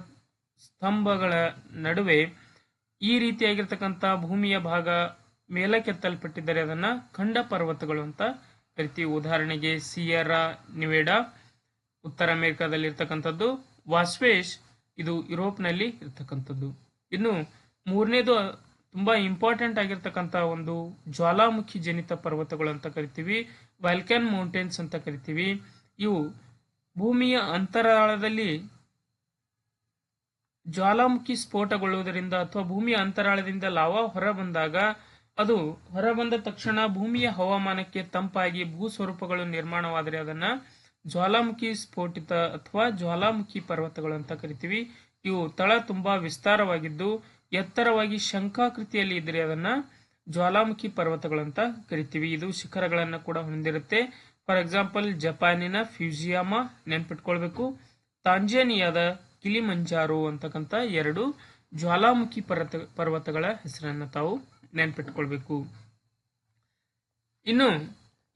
ಸ್ತಂಭಗಳ ನಡುವೆ ಈ ರೀತಿಯಾಗಿರ್ತಕ್ಕಂಥ ಭೂಮಿಯ ಭಾಗ ಮೇಲಕ್ಕೆತ್ತಲ್ಪಟ್ಟಿದ್ದರೆ ಅದನ್ನ ಖಂಡ ಪರ್ವತಗಳು ಅಂತ ಕರಿತೀವಿ. ಉದಾಹರಣೆಗೆ ಸಿಯೆರಾ ನಿವೇಡಾ ಉತ್ತರ ಅಮೆರಿಕಾದಲ್ಲಿ ಇರ್ತಕ್ಕಂಥದ್ದು, ವಾಸ್ವೇಸ್ ಇದು ಯುರೋಪ್ನಲ್ಲಿ ಇರ್ತಕ್ಕಂಥದ್ದು. ಇನ್ನು ಮೂರನೇದು ತುಂಬಾ ಇಂಪಾರ್ಟೆಂಟ್ ಆಗಿರ್ತಕ್ಕಂಥ ಒಂದು ಜ್ವಾಲಾಮುಖಿ ಜನಿತ ಪರ್ವತಗಳು ಅಂತ ಕರಿತೀವಿ, ವಾಲ್ಕನ್ ಮೌಂಟೇನ್ಸ್ ಅಂತ ಕರಿತೀವಿ. ಇವು ಭೂಮಿಯ ಅಂತರಾಳದಲ್ಲಿ ಜ್ವಾಲಾಮುಖಿ ಸ್ಫೋಟಗೊಳ್ಳುವುದರಿಂದ ಅಥವಾ ಭೂಮಿಯ ಅಂತರಾಳದಿಂದ ಲಾವಾ ಹೊರ ಬಂದಾಗ ಅದು ಹೊರಬಂದ ತಕ್ಷಣ ಭೂಮಿಯ ಹವಾಮಾನಕ್ಕೆ ತಂಪಾಗಿ ಭೂ ಸ್ವರೂಪಗಳು ನಿರ್ಮಾಣವಾದರೆ ಅದನ್ನ ಜ್ವಾಲಾಮುಖಿ ಸ್ಫೋಟಿತ ಅಥವಾ ಜ್ವಾಲಾಮುಖಿ ಪರ್ವತಗಳು ಅಂತ ಕರಿತೀವಿ. ಇವು ತಳ ತುಂಬಾ ವಿಸ್ತಾರವಾಗಿದ್ದು ಎತ್ತರವಾಗಿ ಶಂಖಾಕೃತಿಯಲ್ಲಿ ಇದ್ರೆ ಅದನ್ನ ಜ್ವಾಲಾಮುಖಿ ಪರ್ವತಗಳು ಅಂತ ಕರಿತೀವಿ. ಇದು ಶಿಖರಗಳನ್ನ ಕೂಡ ಹೊಂದಿರುತ್ತೆ. ಫಾರ್ ಎಕ್ಸಾಂಪಲ್, ಜಪಾನಿನ ಫ್ಯೂಜಿಯಾಮಾ ನೆನ್ಪಿಟ್ಕೊಳ್ಬೇಕು, ತಾಂಜಾನಿಯಾದ ಕಿಲಿಮಂಜಾರೋ ಅಂತಕ್ಕಂಥ ಎರಡು ಜ್ವಾಲಾಮುಖಿ ಪರ್ವತಗಳ ಹೆಸರನ್ನ ತಾವು ನೆನ್ಪಿಟ್ಕೊಳ್ಬೇಕು. ಇನ್ನು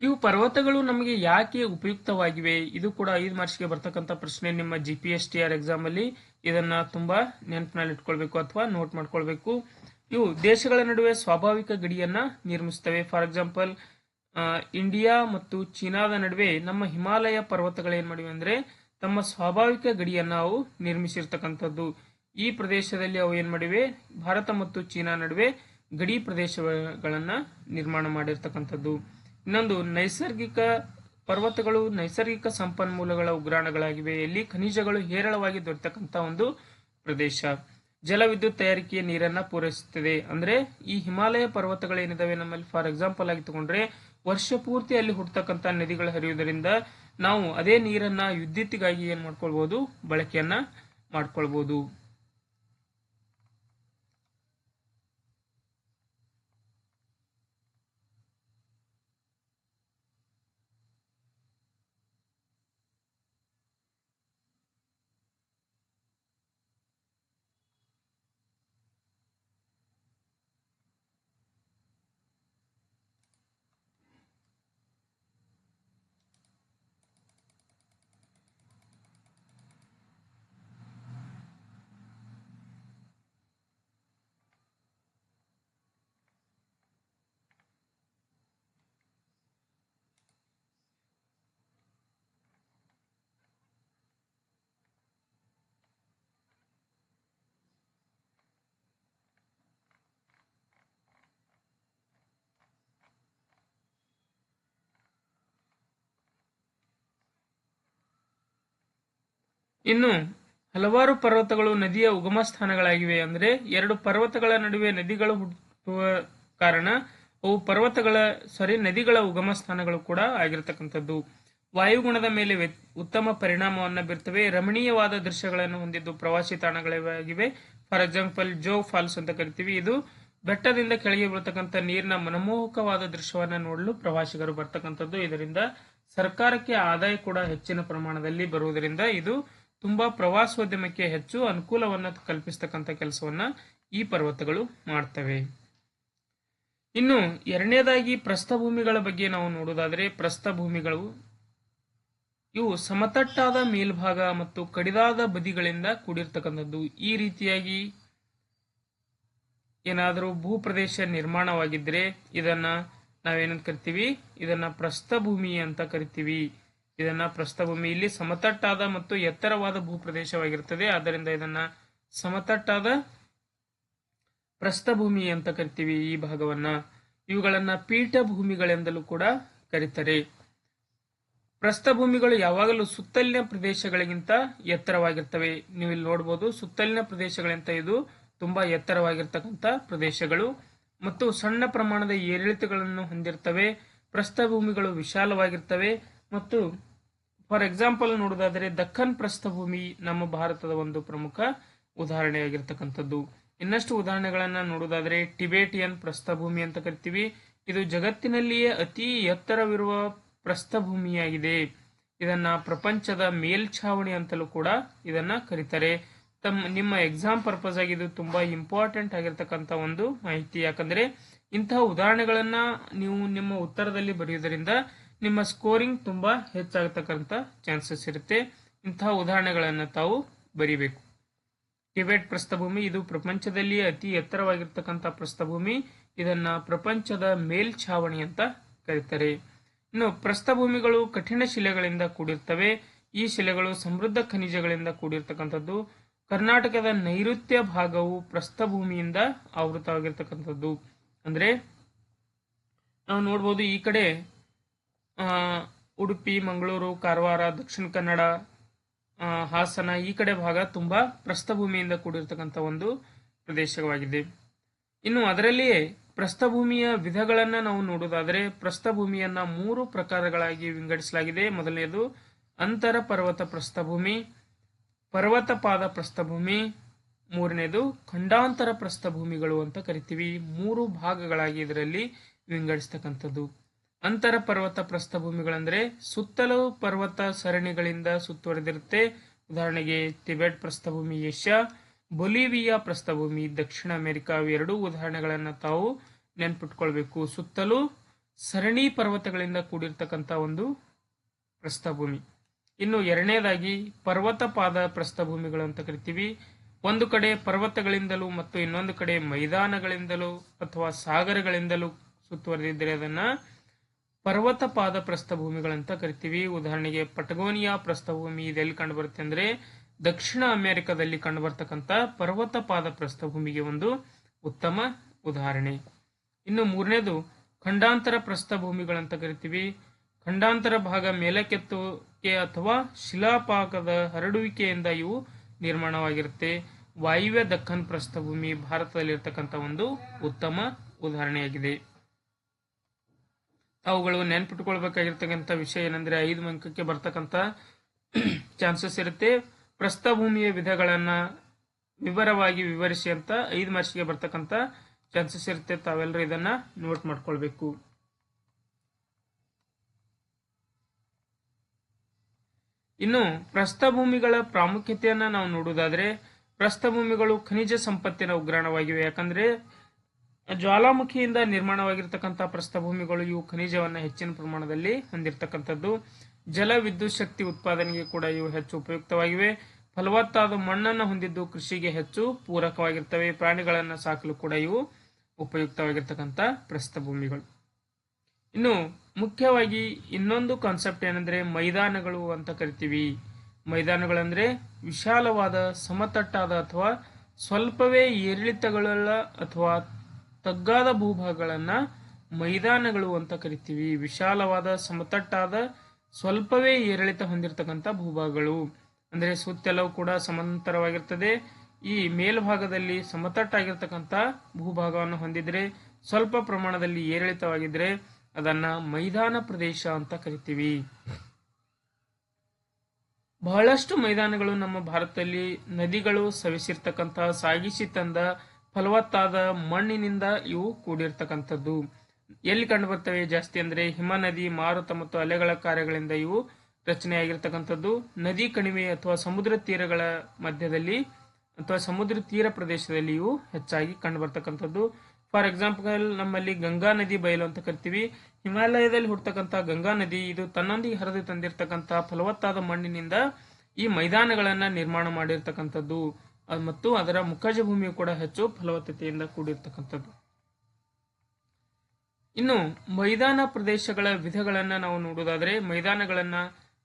ಇವು ಪರ್ವತಗಳು ನಮಗೆ ಯಾಕೆ ಉಪಯುಕ್ತವಾಗಿವೆ? ಇದು ಕೂಡ 5 ಮಾರ್ಕ್ಸ್ಗೆ ಬರ್ತಕ್ಕಂಥ ಪ್ರಶ್ನೆ. ನಿಮ್ಮ GPSTR ಎಕ್ಸಾಮ್ ಅಲ್ಲಿ ಇದನ್ನ ತುಂಬಾ ನೆನಪಿನಲ್ಲಿ ಇಟ್ಕೊಳ್ಬೇಕು ಅಥವಾ ನೋಟ್ ಮಾಡ್ಕೊಳ್ಬೇಕು. ಇವು ದೇಶಗಳ ನಡುವೆ ಸ್ವಾಭಾವಿಕ ಗಡಿಯನ್ನ ನಿರ್ಮಿಸುತ್ತವೆ. ಫಾರ್ ಎಕ್ಸಾಂಪಲ್, ಇಂಡಿಯಾ ಮತ್ತು ಚೀನಾದ ನಡುವೆ ನಮ್ಮ ಹಿಮಾಲಯ ಪರ್ವತಗಳು ಏನ್ ಮಾಡಿವೆ ಅಂದ್ರೆ ತಮ್ಮ ಸ್ವಾಭಾವಿಕ ಗಡಿಯನ್ನ ಅವು ನಿರ್ಮಿಸಿರ್ತಕ್ಕಂಥದ್ದು. ಈ ಪ್ರದೇಶದಲ್ಲಿ ಅವು ಏನ್ ಮಾಡಿವೆ, ಭಾರತ ಮತ್ತು ಚೀನಾ ನಡುವೆ ಗಡಿ ಪ್ರದೇಶಗಳನ್ನ ನಿರ್ಮಾಣ ಮಾಡಿರ್ತಕ್ಕಂಥದ್ದು. ಇನ್ನೊಂದು, ನೈಸರ್ಗಿಕ ಪರ್ವತಗಳು ನೈಸರ್ಗಿಕ ಸಂಪನ್ಮೂಲಗಳ ಉಗ್ರಾಣಗಳಾಗಿವೆ. ಇಲ್ಲಿ ಖನಿಜಗಳು ಹೇರಳವಾಗಿ ದೊರೆತಕ್ಕಂಥ ಒಂದು ಪ್ರದೇಶ. ಜಲವಿದ್ಯುತ್ ತಯಾರಿಕೆಯ ನೀರನ್ನ ಪೂರೈಸುತ್ತದೆ. ಅಂದ್ರೆ ಈ ಹಿಮಾಲಯ ಪರ್ವತಗಳೇನಿದಾವೆ ನಮ್ಮಲ್ಲಿ ಫಾರ್ ಎಕ್ಸಾಂಪಲ್ ಆಗಿ ತಗೊಂಡ್ರೆ ವರ್ಷ ಪೂರ್ತಿ ಅಲ್ಲಿ ಹುಟ್ಟತಕ್ಕಂತ ನದಿಗಳು ಹರಿಯುವುದರಿಂದ ನಾವು ಅದೇ ನೀರನ್ನ ವಿದ್ಯುತ್ತಿಗಾಗಿ ಏನ್ ಮಾಡ್ಕೊಳ್ಬಹುದು, ಬಳಕೆಯನ್ನ ಮಾಡ್ಕೊಳ್ಬಹುದು. ಇನ್ನು ಹಲವಾರು ಪರ್ವತಗಳು ನದಿಯ ಉಗಮ ಸ್ಥಾನಗಳಾಗಿವೆ. ಅಂದ್ರೆ ಎರಡು ಪರ್ವತಗಳ ನಡುವೆ ನದಿಗಳು ಹುಟ್ಟುವ ಕಾರಣ ಅವು ನದಿಗಳ ಉಗಮ ಸ್ಥಾನಗಳು ಕೂಡ ಆಗಿರತಕ್ಕಂಥದ್ದು. ವಾಯುಗುಣದ ಮೇಲೆ ಉತ್ತಮ ಪರಿಣಾಮವನ್ನು ಬೀರ್ತವೆ. ರಮಣೀಯವಾದ ದೃಶ್ಯಗಳನ್ನು ಹೊಂದಿದ್ದು ಪ್ರವಾಸಿ ತಾಣಗಳಾಗಿವೆ. ಫಾರ್ ಎಕ್ಸಾಂಪಲ್ ಜೋಗ್ ಫಾಲ್ಸ್ ಅಂತ ಕರಿತೀವಿ. ಇದು ಬೆಟ್ಟದಿಂದ ಕೆಳಗೆ ಬೀಳ್ತಕ್ಕಂಥ ನೀರಿನ ಮನಮೋಹಕವಾದ ದೃಶ್ಯವನ್ನ ನೋಡಲು ಪ್ರವಾಸಿಗರು ಬರ್ತಕ್ಕಂಥದ್ದು. ಇದರಿಂದ ಸರ್ಕಾರಕ್ಕೆ ಆದಾಯ ಕೂಡ ಹೆಚ್ಚಿನ ಪ್ರಮಾಣದಲ್ಲಿ ಬರುವುದರಿಂದ ಇದು ತುಂಬಾ ಪ್ರವಾಸೋದ್ಯಮಕ್ಕೆ ಹೆಚ್ಚು ಅನುಕೂಲವನ್ನು ಕಲ್ಪಿಸತಕ್ಕಂಥ ಕೆಲಸವನ್ನ ಈ ಪರ್ವತಗಳು ಮಾಡ್ತವೆ. ಇನ್ನು ಎರಡನೇದಾಗಿ ಪ್ರಸ್ಥಭೂಮಿಗಳ ಬಗ್ಗೆ ನಾವು ನೋಡುವುದಾದರೆ, ಪ್ರಸ್ಥಭೂಮಿಗಳು ಇವು ಸಮತಟ್ಟಾದ ಮೇಲ್ಭಾಗ ಮತ್ತು ಕಡಿದಾದ ಬದಿಗಳಿಂದ ಕೂಡಿರ್ತಕ್ಕಂಥದ್ದು. ಈ ರೀತಿಯಾಗಿ ಏನಾದರೂ ಭೂಪ್ರದೇಶ ನಿರ್ಮಾಣವಾಗಿದ್ರೆ ಇದನ್ನ ನಾವೇನಂತ ಕರಿತೀವಿ, ಇದನ್ನ ಪ್ರಸ್ಥಭೂಮಿ ಅಂತ ಕರಿತೀವಿ. ಇದನ್ನ ಪ್ರಸ್ಥಭೂಮಿ, ಇಲ್ಲಿ ಸಮತಟ್ಟಾದ ಮತ್ತು ಎತ್ತರವಾದ ಭೂಪ್ರದೇಶವಾಗಿರುತ್ತದೆ. ಆದ್ದರಿಂದ ಇದನ್ನ ಸಮತಟ್ಟಾದ ಪ್ರಸ್ಥಭೂಮಿ ಅಂತ ಕರಿತೀವಿ ಈ ಭಾಗವನ್ನ. ಇವುಗಳನ್ನ ಪೀಠಭೂಮಿಗಳೆಂದಲೂ ಕೂಡ ಕರೀತಾರೆ. ಪ್ರಸ್ಥಭೂಮಿಗಳು ಯಾವಾಗಲೂ ಸುತ್ತಲಿನ ಪ್ರದೇಶಗಳಿಗಿಂತ ಎತ್ತರವಾಗಿರ್ತವೆ. ನೀವು ಇಲ್ಲಿ ನೋಡಬಹುದು, ಸುತ್ತಲಿನ ಪ್ರದೇಶಗಳಿಗಿಂತ ಇದು ತುಂಬಾ ಎತ್ತರವಾಗಿರ್ತಕ್ಕಂಥ ಪ್ರದೇಶಗಳು ಮತ್ತು ಸಣ್ಣ ಪ್ರಮಾಣದ ಏರಿಳಿತಗಳನ್ನು ಹೊಂದಿರ್ತವೆ. ಪ್ರಸ್ಥಭೂಮಿಗಳು ವಿಶಾಲವಾಗಿರ್ತವೆ ಮತ್ತು ಫಾರ್ ಎಕ್ಸಾಂಪಲ್ ನೋಡುವುದಾದರೆ ದಕ್ಕನ್ ಪ್ರಸ್ಥಭೂಮಿ ನಮ್ಮ ಭಾರತದ ಒಂದು ಪ್ರಮುಖ ಉದಾಹರಣೆಯಾಗಿರ್ತಕ್ಕಂಥದ್ದು. ಇನ್ನಷ್ಟು ಉದಾಹರಣೆಗಳನ್ನ ನೋಡುವುದಾದರೆ ಟಿಬೇಟಿಯನ್ ಪ್ರಸ್ಥಭೂಮಿ ಅಂತ ಕರಿತೀವಿ. ಇದು ಜಗತ್ತಿನಲ್ಲಿಯೇ ಅತಿ ಎತ್ತರವಿರುವ ಪ್ರಸ್ಥಭೂಮಿಯಾಗಿದೆ. ಇದನ್ನ ಪ್ರಪಂಚದ ಮೇಲ್ಛಾವಣಿ ಅಂತಲೂ ಕೂಡ ಇದನ್ನ ಕರೀತಾರೆ. ನಿಮ್ಮ ಎಕ್ಸಾಮ್ ಪರ್ಪಸ್ ಆಗಿ ಇದು ತುಂಬಾ ಇಂಪಾರ್ಟೆಂಟ್ ಆಗಿರ್ತಕ್ಕಂಥ ಒಂದು ಮಾಹಿತಿ. ಯಾಕಂದ್ರೆ ಇಂತಹ ಉದಾಹರಣೆಗಳನ್ನ ನೀವು ನಿಮ್ಮ ಉತ್ತರದಲ್ಲಿ ಬರೆಯುವುದರಿಂದ ನಿಮ್ಮ ಸ್ಕೋರಿಂಗ್ ತುಂಬಾ ಹೆಚ್ಚಾಗತಕ್ಕಂಥ ಚಾನ್ಸಸ್ ಇರುತ್ತೆ. ಇಂತಹ ಉದಾಹರಣೆಗಳನ್ನ ತಾವು ಬರೀಬೇಕು. ಟಿಬೆಟ್ ಪ್ರಸ್ಥಭೂಮಿ ಇದು ಪ್ರಪಂಚದಲ್ಲಿಯೇ ಅತಿ ಎತ್ತರವಾಗಿರ್ತಕ್ಕಂಥ ಪ್ರಸ್ಥಭೂಮಿ. ಇದನ್ನ ಪ್ರಪಂಚದ ಮೇಲ್ಛಾವಣಿ ಅಂತ ಕರೀತಾರೆ. ಇನ್ನು ಪ್ರಸ್ಥಭೂಮಿಗಳು ಕಠಿಣ ಶಿಲೆಗಳಿಂದ ಕೂಡಿರ್ತವೆ. ಈ ಶಿಲೆಗಳು ಸಮೃದ್ಧ ಖನಿಜಗಳಿಂದ ಕೂಡಿರ್ತಕ್ಕಂಥದ್ದು. ಕರ್ನಾಟಕದ ನೈಋತ್ಯ ಭಾಗವು ಪ್ರಸ್ಥಭೂಮಿಯಿಂದ ಆವೃತವಾಗಿರ್ತಕ್ಕಂಥದ್ದು. ಅಂದ್ರೆ ನಾವು ನೋಡ್ಬೋದು, ಈ ಕಡೆ ಉಡುಪಿ, ಮಂಗಳೂರು, ಕಾರವಾರ, ದಕ್ಷಿಣ ಕನ್ನಡ, ಹಾಸನ ಈ ಕಡೆ ಭಾಗ ತುಂಬಾ ಪ್ರಸ್ಥಭೂಮಿಯಿಂದ ಕೂಡಿರ್ತಕ್ಕಂಥ ಒಂದು ಪ್ರದೇಶವಾಗಿದೆ. ಇನ್ನು ಅದರಲ್ಲಿಯೇ ಪ್ರಸ್ಥಭೂಮಿಯ ವಿಧಗಳನ್ನ ನಾವು ನೋಡುವುದಾದರೆ ಪ್ರಸ್ಥಭೂಮಿಯನ್ನ 3 ಪ್ರಕಾರಗಳಾಗಿ ವಿಂಗಡಿಸಲಾಗಿದೆ. ಮೊದಲನೆಯದು ಅಂತರ ಪರ್ವತ ಪ್ರಸ್ಥಭೂಮಿ, ಪರ್ವತಪಾದ ಪ್ರಸ್ಥಭೂಮಿ, ಮೂರನೇದು ಖಂಡಾಂತರ ಪ್ರಸ್ಥಭೂಮಿಗಳು ಅಂತ ಕರಿತೀವಿ. 3 ಭಾಗಗಳಾಗಿ ಇದರಲ್ಲಿ ವಿಂಗಡಿಸ್ತಕ್ಕಂಥದ್ದು. ಅಂತರ ಪರ್ವತ ಪ್ರಸ್ಥಭೂಮಿಗಳಂದ್ರೆ ಸುತ್ತಲೂ ಪರ್ವತ ಸರಣಿಗಳಿಂದ ಸುತ್ತುವರೆದಿರುತ್ತೆ. ಉದಾಹರಣೆಗೆ ಟಿಬೆಟ್ ಪ್ರಸ್ಥಭೂಮಿ ಏಷ್ಯಾ, ಬೊಲಿವಿಯಾ ಪ್ರಸ್ಥಭೂಮಿ ದಕ್ಷಿಣ ಅಮೆರಿಕ. ಇವೆರಡೂ ಉದಾಹರಣೆಗಳನ್ನ ತಾವು ನೆನ್ಪಿಟ್ಕೊಳ್ಬೇಕು. ಸುತ್ತಲೂ ಸರಣಿ ಪರ್ವತಗಳಿಂದ ಕೂಡಿರ್ತಕ್ಕಂಥ ಒಂದು ಪ್ರಸ್ಥಭೂಮಿ. ಇನ್ನು ಎರಡನೇದಾಗಿ ಪರ್ವತಪಾದ ಪ್ರಸ್ಥಭೂಮಿಗಳು ಅಂತ ಕರಿತೀವಿ. ಒಂದು ಕಡೆ ಪರ್ವತಗಳಿಂದಲೂ ಮತ್ತು ಇನ್ನೊಂದು ಕಡೆ ಮೈದಾನಗಳಿಂದಲೂ ಅಥವಾ ಸಾಗರಗಳಿಂದಲೂ ಸುತ್ತುವರೆದಿದ್ದರೆ ಅದನ್ನ ಪರ್ವತಪಾದ ಪ್ರಸ್ಥಭೂಮಿಗಳಂತ ಕರಿತೀವಿ. ಉದಾಹರಣೆಗೆ ಪಟಗೋನಿಯಾ ಪ್ರಸ್ಥಭೂಮಿ ಇದೆಲ್ಲಿ ಕಂಡು ಬರುತ್ತೆ ಅಂದ್ರೆ ದಕ್ಷಿಣ ಅಮೆರಿಕದಲ್ಲಿ ಕಂಡು ಬರ್ತಕ್ಕಂಥ ಪರ್ವತಪಾದ ಪ್ರಸ್ಥಭೂಮಿಗೆ ಒಂದು ಉತ್ತಮ ಉದಾಹರಣೆ. ಇನ್ನು ಮೂರನೇದು ಖಂಡಾಂತರ ಪ್ರಸ್ಥಭೂಮಿಗಳಂತ ಕರಿತೀವಿ. ಖಂಡಾಂತರ ಭಾಗ ಮೇಲಕ್ಕೆತ್ತುವಿಕೆ ಅಥವಾ ಶಿಲಾಪಾಕದ ಹರಡುವಿಕೆಯಿಂದ ಇವು ನಿರ್ಮಾಣವಾಗಿರುತ್ತೆ. ವಾಯುವ್ಯ ದಕ್ಕನ್ ಪ್ರಸ್ಥಭೂಮಿ ಭಾರತದಲ್ಲಿರ್ತಕ್ಕಂಥ ಒಂದು ಉತ್ತಮ ಉದಾಹರಣೆಯಾಗಿದೆ. ಅವುಗಳು ನೆನ್ಪಿಟ್ಕೊಳ್ಬೇಕಾಗಿರ್ತಕ್ಕಂಥ ವಿಷಯ ಏನಂದ್ರೆ 5 ಅಂಕಕ್ಕೆ ಬರ್ತಕ್ಕಂಥ ಚಾನ್ಸಸ್ ಇರುತ್ತೆ. ಪ್ರಸ್ಥಭೂಮಿಯ ವಿಧಗಳನ್ನ ವಿವರವಾಗಿ ವಿವರಿಸಿ ಅಂತ 5 ಮಾರ್ಕ್ಸ್ಗೆ ಬರ್ತಕ್ಕಂಥ ಚಾನ್ಸಸ್ ಇರುತ್ತೆ. ತಾವೆಲ್ಲರೂ ಇದನ್ನ ನೋಟ್ ಮಾಡ್ಕೊಳ್ಬೇಕು. ಇನ್ನು ಪ್ರಸ್ಥಭೂಮಿಗಳ ಪ್ರಾಮುಖ್ಯತೆಯನ್ನ ನಾವು ನೋಡುವುದಾದ್ರೆ, ಪ್ರಸ್ಥಭೂಮಿಗಳು ಖನಿಜ ಸಂಪತ್ತಿನ ಉಗ್ರಾಣವಾಗಿವೆ. ಯಾಕಂದ್ರೆ ಜ್ವಾಲಾಮುಖಿಯಿಂದ ನಿರ್ಮಾಣವಾಗಿರ್ತಕ್ಕಂಥ ಪ್ರಸ್ಥಭೂಮಿಗಳು ಇವು ಖನಿಜವನ್ನ ಹೆಚ್ಚಿನ ಪ್ರಮಾಣದಲ್ಲಿ ಹೊಂದಿರತಕ್ಕಂಥದ್ದು. ಜಲ ವಿದ್ಯುತ್ ಶಕ್ತಿ ಉತ್ಪಾದನೆಗೆ ಕೂಡ ಇವು ಹೆಚ್ಚು ಉಪಯುಕ್ತವಾಗಿವೆ. ಫಲವತ್ತಾದ ಮಣ್ಣನ್ನು ಹೊಂದಿದ್ದು ಕೃಷಿಗೆ ಹೆಚ್ಚು ಪೂರಕವಾಗಿರ್ತವೆ. ಪ್ರಾಣಿಗಳನ್ನ ಸಾಕಲು ಕೂಡ ಇವು ಉಪಯುಕ್ತವಾಗಿರ್ತಕ್ಕಂಥ ಪ್ರಸ್ಥಭೂಮಿಗಳು. ಇನ್ನು ಮುಖ್ಯವಾಗಿ ಇನ್ನೊಂದು ಕಾನ್ಸೆಪ್ಟ್ ಏನಂದ್ರೆ ಮೈದಾನಗಳು ಅಂತ ಕರಿತೀವಿ. ಮೈದಾನಗಳಂದ್ರೆ ವಿಶಾಲವಾದ ಸಮತಟ್ಟಾದ ಅಥವಾ ಸ್ವಲ್ಪವೇ ಏರಿಳಿತಗಳುಳ್ಳ ಅಥವಾ ತಗ್ಗಾದ ಭೂಭಾಗಗಳನ್ನ ಮೈದಾನಗಳು ಅಂತ ಕರಿತೀವಿ. ವಿಶಾಲವಾದ ಸಮತಟ್ಟಾದ ಸ್ವಲ್ಪವೇ ಏರಿಳಿತ ಹೊಂದಿರತಕ್ಕಂಥ ಭೂಭಾಗಗಳು ಅಂದ್ರೆ ಸುತ್ತೆಲ್ಲವೂ ಕೂಡ ಸಮಾಂತರವಾಗಿರ್ತದೆ. ಈ ಮೇಲ್ಭಾಗದಲ್ಲಿ ಸಮತಟ್ಟಾಗಿರ್ತಕ್ಕಂಥ ಭೂಭಾಗವನ್ನು ಹೊಂದಿದ್ರೆ, ಸ್ವಲ್ಪ ಪ್ರಮಾಣದಲ್ಲಿ ಏರಿಳಿತವಾಗಿದ್ರೆ ಅದನ್ನ ಮೈದಾನ ಪ್ರದೇಶ ಅಂತ ಕರಿತೀವಿ. ಬಹಳಷ್ಟು ಮೈದಾನಗಳು ನಮ್ಮ ಭಾರತದಲ್ಲಿ ನದಿಗಳು ಸವಿಸಿರ್ತಕ್ಕಂಥ ಸಾಗಿಸಿ ತಂದ ಫಲವತ್ತಾದ ಮಣ್ಣಿನಿಂದ ಇವು ಕೂಡಿರ್ತಕ್ಕಂಥದ್ದು. ಎಲ್ಲಿ ಕಂಡು ಬರ್ತವೆ ಜಾಸ್ತಿ ಅಂದ್ರೆ ಹಿಮ ನದಿ, ಮಾರುತ ಮತ್ತು ಅಲೆಗಳ ಕಾರ್ಯಗಳಿಂದ ಇವು ರಚನೆಯಾಗಿರ್ತಕ್ಕಂಥದ್ದು. ನದಿ ಕಣಿವೆ ಅಥವಾ ಸಮುದ್ರ ತೀರಗಳ ಮಧ್ಯದಲ್ಲಿ ಅಥವಾ ಸಮುದ್ರ ತೀರ ಪ್ರದೇಶದಲ್ಲಿ ಇವು ಹೆಚ್ಚಾಗಿ ಕಂಡು ಬರ್ತಕ್ಕಂಥದ್ದು. ಫಾರ್ ಎಕ್ಸಾಂಪಲ್ ನಮ್ಮಲ್ಲಿ ಗಂಗಾ ನದಿ ಬಯಲು ಅಂತ ಕರಿತೀವಿ. ಹಿಮಾಲಯದಲ್ಲಿ ಹುಟ್ಟತಕ್ಕಂಥ ಗಂಗಾ ನದಿ ಇದು ತನ್ನೊಂದಿಗೆ ಹರಿದು ತಂದಿರತಕ್ಕಂಥ ಫಲವತ್ತಾದ ಮಣ್ಣಿನಿಂದ ಈ ಮೈದಾನಗಳನ್ನ ನಿರ್ಮಾಣ ಮಾಡಿರ್ತಕ್ಕಂಥದ್ದು ಮತ್ತು ಅದರ ಮುಖಜ ಭೂಮಿಯು ಕೂಡ ಹೆಚ್ಚು ಫಲವತ್ತತೆಯಿಂದ ಕೂಡಿರ್ತಕ್ಕಂಥದ್ದು. ಇನ್ನು ಮೈದಾನ ಪ್ರದೇಶಗಳ ವಿಧಗಳನ್ನ ನಾವು ನೋಡುವುದಾದ್ರೆ, ಮೈದಾನಗಳನ್ನ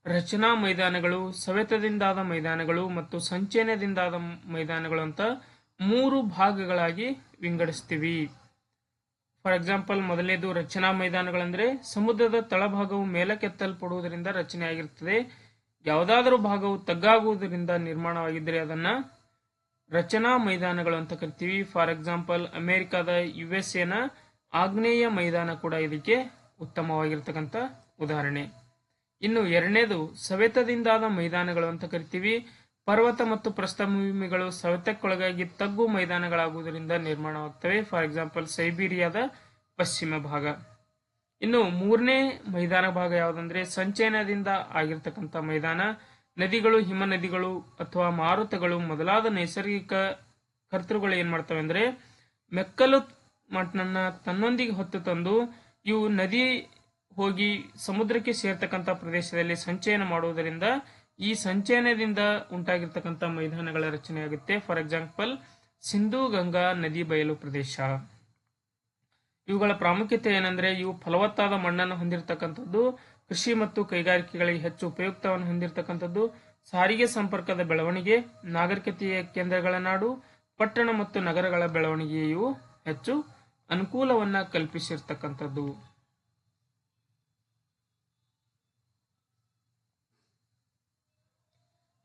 ರಚನಾ ಮೈದಾನಗಳು, ಸವೆತದಿಂದಾದ ಮೈದಾನಗಳು ಮತ್ತು ಸಂಚಯನದಿಂದಾದ ಮೈದಾನಗಳು ಅಂತ 3 ಭಾಗಗಳಾಗಿ ವಿಂಗಡಿಸ್ತೀವಿ. ಫಾರ್ ಎಕ್ಸಾಂಪಲ್ ಮೊದಲನೇದು ರಚನಾ ಮೈದಾನಗಳಂದ್ರೆ ಸಮುದ್ರದ ತಳಭಾಗವು ಮೇಲಕ್ಕೆತ್ತಲ್ಪಡುವುದರಿಂದ ರಚನೆಯಾಗಿರುತ್ತದೆ. ಯಾವುದಾದರೂ ಭಾಗವು ತಗ್ಗಾಗುವುದರಿಂದ ನಿರ್ಮಾಣವಾಗಿದ್ದರೆ ಅದನ್ನ ರಚನಾ ಮೈದಾನಗಳು ಅಂತ ಕರಿತೀವಿ. ಫಾರ್ ಎಕ್ಸಾಂಪಲ್ ಅಮೆರಿಕದ USA ನ ಆಗ್ನೇಯ ಮೈದಾನ ಕೂಡ ಇದಕ್ಕೆ ಉತ್ತಮವಾಗಿರ್ತಕ್ಕಂಥ ಉದಾಹರಣೆ. ಇನ್ನು ಎರಡನೇದು ಸವೆತದಿಂದಾದ ಮೈದಾನಗಳು ಅಂತ ಕರಿತೀವಿ. ಪರ್ವತ ಮತ್ತು ಪ್ರಸ್ಥಭೂಮಿಗಳು ಸವೆತಕ್ಕೊಳಗಾಗಿ ತಗ್ಗು ಮೈದಾನಗಳಾಗುವುದರಿಂದ ನಿರ್ಮಾಣವಾಗ್ತವೆ. ಫಾರ್ ಎಕ್ಸಾಂಪಲ್ ಸೈಬೀರಿಯಾದ ಪಶ್ಚಿಮ ಭಾಗ. ಇನ್ನು ಮೂರನೇ ಮೈದಾನ ಭಾಗ ಯಾವುದಂದ್ರೆ ಸಂಚಯನದಿಂದ ಆಗಿರ್ತಕ್ಕಂಥ ಮೈದಾನ. ನದಿಗಳು, ಹಿಮ ನದಿಗಳು ಅಥವಾ ಮಾರುತಗಳು ಮೊದಲಾದ ನೈಸರ್ಗಿಕ ಕರ್ತೃಗಳು ಏನ್ ಮಾಡ್ತವೆ ಅಂದ್ರೆ ಮೆಕ್ಕಲು ಮಣ್ಣನ್ನ ತನ್ನೊಂದಿಗೆ ಹೊತ್ತು ತಂದು ಇವು ನದಿ ಹೋಗಿ ಸಮುದ್ರಕ್ಕೆ ಸೇರ್ತಕ್ಕಂಥ ಪ್ರದೇಶದಲ್ಲಿ ಸಂಚಯನ ಮಾಡುವುದರಿಂದ ಈ ಸಂಚಯನದಿಂದ ಉಂಟಾಗಿರ್ತಕ್ಕಂಥ ಮೈದಾನಗಳ ರಚನೆಯಾಗುತ್ತೆ. ಫಾರ್ ಎಕ್ಸಾಂಪಲ್ ಸಿಂಧೂ ಗಂಗಾ ನದಿ ಬಯಲು ಪ್ರದೇಶ. ಇವುಗಳ ಪ್ರಾಮುಖ್ಯತೆ ಏನಂದ್ರೆ ಇವು ಫಲವತ್ತಾದ ಮಣ್ಣನ್ನು ಹೊಂದಿರತಕ್ಕಂಥದ್ದು, ಕೃಷಿ ಮತ್ತು ಕೈಗಾರಿಕೆಗಳಿಗೆ ಹೆಚ್ಚು ಉಪಯುಕ್ತವನ್ನು ಹೊಂದಿರತಕ್ಕಂಥದ್ದು, ಸಾರಿಗೆ ಸಂಪರ್ಕದ ಬೆಳವಣಿಗೆ, ನಾಗರಿಕತೆಯ ಕೇಂದ್ರಗಳ ನಾಡು, ಪಟ್ಟಣ ಮತ್ತು ನಗರಗಳ ಬೆಳವಣಿಗೆಯು ಹೆಚ್ಚು ಅನುಕೂಲವನ್ನ ಕಲ್ಪಿಸಿರ್ತಕ್ಕಂಥದ್ದು.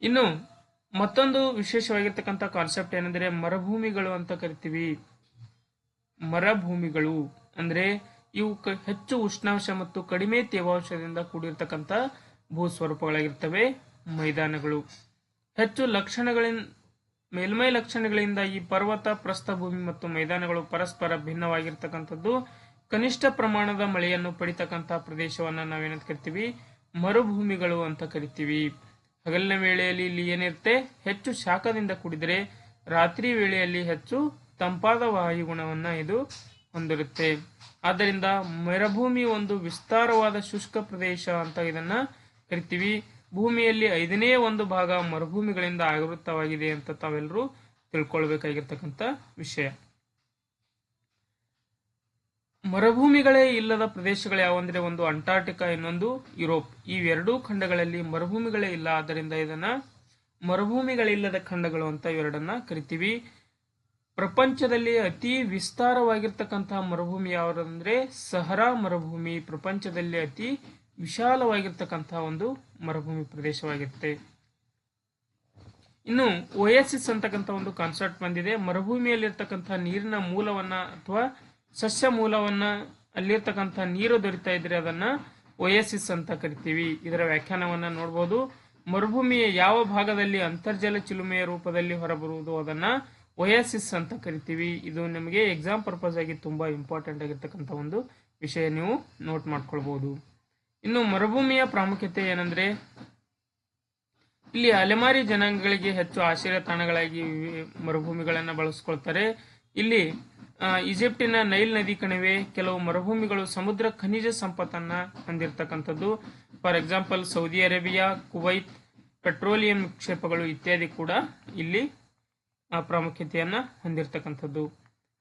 ಇನ್ನು ಮತ್ತೊಂದು ವಿಶೇಷವಾಗಿರ್ತಕ್ಕಂಥ ಕಾನ್ಸೆಪ್ಟ್ ಏನಂದ್ರೆ ಮರುಭೂಮಿಗಳು ಅಂತ ಕರಿತೀವಿ. ಮರುಭೂಮಿಗಳು ಅಂದ್ರೆ ಇವು ಹೆಚ್ಚು ಉಷ್ಣಾಂಶ ಮತ್ತು ಕಡಿಮೆ ತೇವಾಂಶದಿಂದ ಕೂಡಿರ್ತಕ್ಕಂಥ ಭೂ ಸ್ವರೂಪಗಳಾಗಿರ್ತವೆ. ಮೈದಾನಗಳು ಹೆಚ್ಚು ಮೇಲ್ಮೈ ಲಕ್ಷಣಗಳಿಂದ ಈ ಪರ್ವತ, ಪ್ರಸ್ಥಭೂಮಿ ಮತ್ತು ಮೈದಾನಗಳು ಪರಸ್ಪರ ಭಿನ್ನವಾಗಿರ್ತಕ್ಕಂಥದ್ದು. ಕನಿಷ್ಠ ಪ್ರಮಾಣದ ಮಳೆಯನ್ನು ಪಡಿತಕ್ಕಂಥ ಪ್ರದೇಶವನ್ನ ನಾವೇನಂತ ಕರಿತೀವಿ, ಮರುಭೂಮಿಗಳು ಅಂತ ಕರಿತೀವಿ. ಹಗಲಿನ ವೇಳೆಯಲ್ಲಿ ಇಲ್ಲಿ ಏನಿರುತ್ತೆ, ಹೆಚ್ಚು ಶಾಖದಿಂದ ಕೂಡಿದರೆ ರಾತ್ರಿ ವೇಳೆಯಲ್ಲಿ ಹೆಚ್ಚು ತಂಪಾದ ವಾಯುಗುಣವನ್ನ ಇದು ಹೊಂದಿರುತ್ತೆ. ಆದ್ದರಿಂದ ಮರುಭೂಮಿ ಒಂದು ವಿಸ್ತಾರವಾದ ಶುಷ್ಕ ಪ್ರದೇಶ ಅಂತ ಇದನ್ನ ಕರಿತೀವಿ. ಭೂಮಿಯಲ್ಲಿ 1/5 ಭಾಗ ಮರುಭೂಮಿಗಳಿಂದ ಆವೃತವಾಗಿದೆ ಅಂತ ತಾವೆಲ್ಲರೂ ತಿಳ್ಕೊಳ್ಬೇಕಾಗಿರ್ತಕ್ಕಂಥ ವಿಷಯ. ಮರುಭೂಮಿಗಳೇ ಇಲ್ಲದ ಪ್ರದೇಶಗಳು ಯಾವಂದ್ರೆ ಒಂದು ಅಂಟಾರ್ಟಿಕಾ, ಇನ್ನೊಂದು ಯುರೋಪ್. ಇವೆರಡೂ ಖಂಡಗಳಲ್ಲಿ ಮರುಭೂಮಿಗಳೇ ಇಲ್ಲ. ಆದ್ದರಿಂದ ಇದನ್ನ ಮರುಭೂಮಿಗಳಿಲ್ಲದ ಖಂಡಗಳು ಅಂತ ಇವೆರಡನ್ನ ಕರಿತೀವಿ. ಪ್ರಪಂಚದಲ್ಲಿ ಅತಿ ವಿಸ್ತಾರವಾಗಿರ್ತಕ್ಕಂತಹ ಮರುಭೂಮಿ ಯಾವುದಂದ್ರೆ ಸಹರಾ ಮರುಭೂಮಿ. ಪ್ರಪಂಚದಲ್ಲಿ ಅತಿ ವಿಶಾಲವಾಗಿರ್ತಕ್ಕಂತಹ ಒಂದು ಮರುಭೂಮಿ ಪ್ರದೇಶವಾಗಿರುತ್ತೆ. ಇನ್ನು ಒಯಸಿಸ್ ಅಂತಕ್ಕಂಥ ಒಂದು ಕಾನ್ಸೆಪ್ಟ್ ಬಂದಿದೆ. ಮರುಭೂಮಿಯಲ್ಲಿರ್ತಕ್ಕಂಥ ನೀರಿನ ಮೂಲವನ್ನ ಅಥವಾ ಸಸ್ಯ ಮೂಲವನ್ನ ಅಲ್ಲಿರ್ತಕ್ಕಂಥ ನೀರು ದೊರೀತಾ ಇದ್ರೆ ಅದನ್ನ ಒಯಸಿಸ್ ಅಂತ ಕರಿತೀವಿ. ಇದರ ವ್ಯಾಖ್ಯಾನವನ್ನ ನೋಡಬಹುದು. ಮರುಭೂಮಿಯ ಯಾವ ಭಾಗದಲ್ಲಿ ಅಂತರ್ಜಲ ಚಿಲುಮೆಯ ರೂಪದಲ್ಲಿ ಹೊರಬರುವುದು ಅದನ್ನ ಒಯಸಿಸ್ ಅಂತ ಕರಿತೀವಿ. ಇದು ನಿಮಗೆ ಎಕ್ಸಾಮ್ ಪರ್ಪಸ್ ಆಗಿ ತುಂಬಾ ಇಂಪಾರ್ಟೆಂಟ್ ಆಗಿರ್ತಕ್ಕಂಥ ಒಂದು ವಿಷಯ, ನೀವು ನೋಟ್ ಮಾಡ್ಕೊಳ್ಬಹುದು. ಇನ್ನು ಮರುಭೂಮಿಯ ಪ್ರಾಮುಖ್ಯತೆ ಏನಂದ್ರೆ ಇಲ್ಲಿ ಅಲೆಮಾರಿ ಜನಾಂಗಗಳಿಗೆ ಹೆಚ್ಚು ಆಶ್ರಯ ತಾಣಗಳಾಗಿ ಮರುಭೂಮಿಗಳನ್ನ ಬಳಸ್ಕೊಳ್ತಾರೆ. ಇಲ್ಲಿ ಈಜಿಪ್ಟಿನ ನೈಲ್ ನದಿ ಕಣಿವೆ, ಕೆಲವು ಮರುಭೂಮಿಗಳು ಸಮುದ್ರ ಖನಿಜ ಸಂಪತ್ತನ್ನ ಹೊಂದಿರತಕ್ಕಂಥದ್ದು. For example Saudi Arabia, Kuwait petroleum ನಿಕ್ಷೇಪಗಳು ಇತ್ಯಾದಿ ಕೂಡ ಇಲ್ಲಿ ಪ್ರಾಮುಖ್ಯತೆಯನ್ನ ಹೊಂದಿರತಕ್ಕಂಥದ್ದು.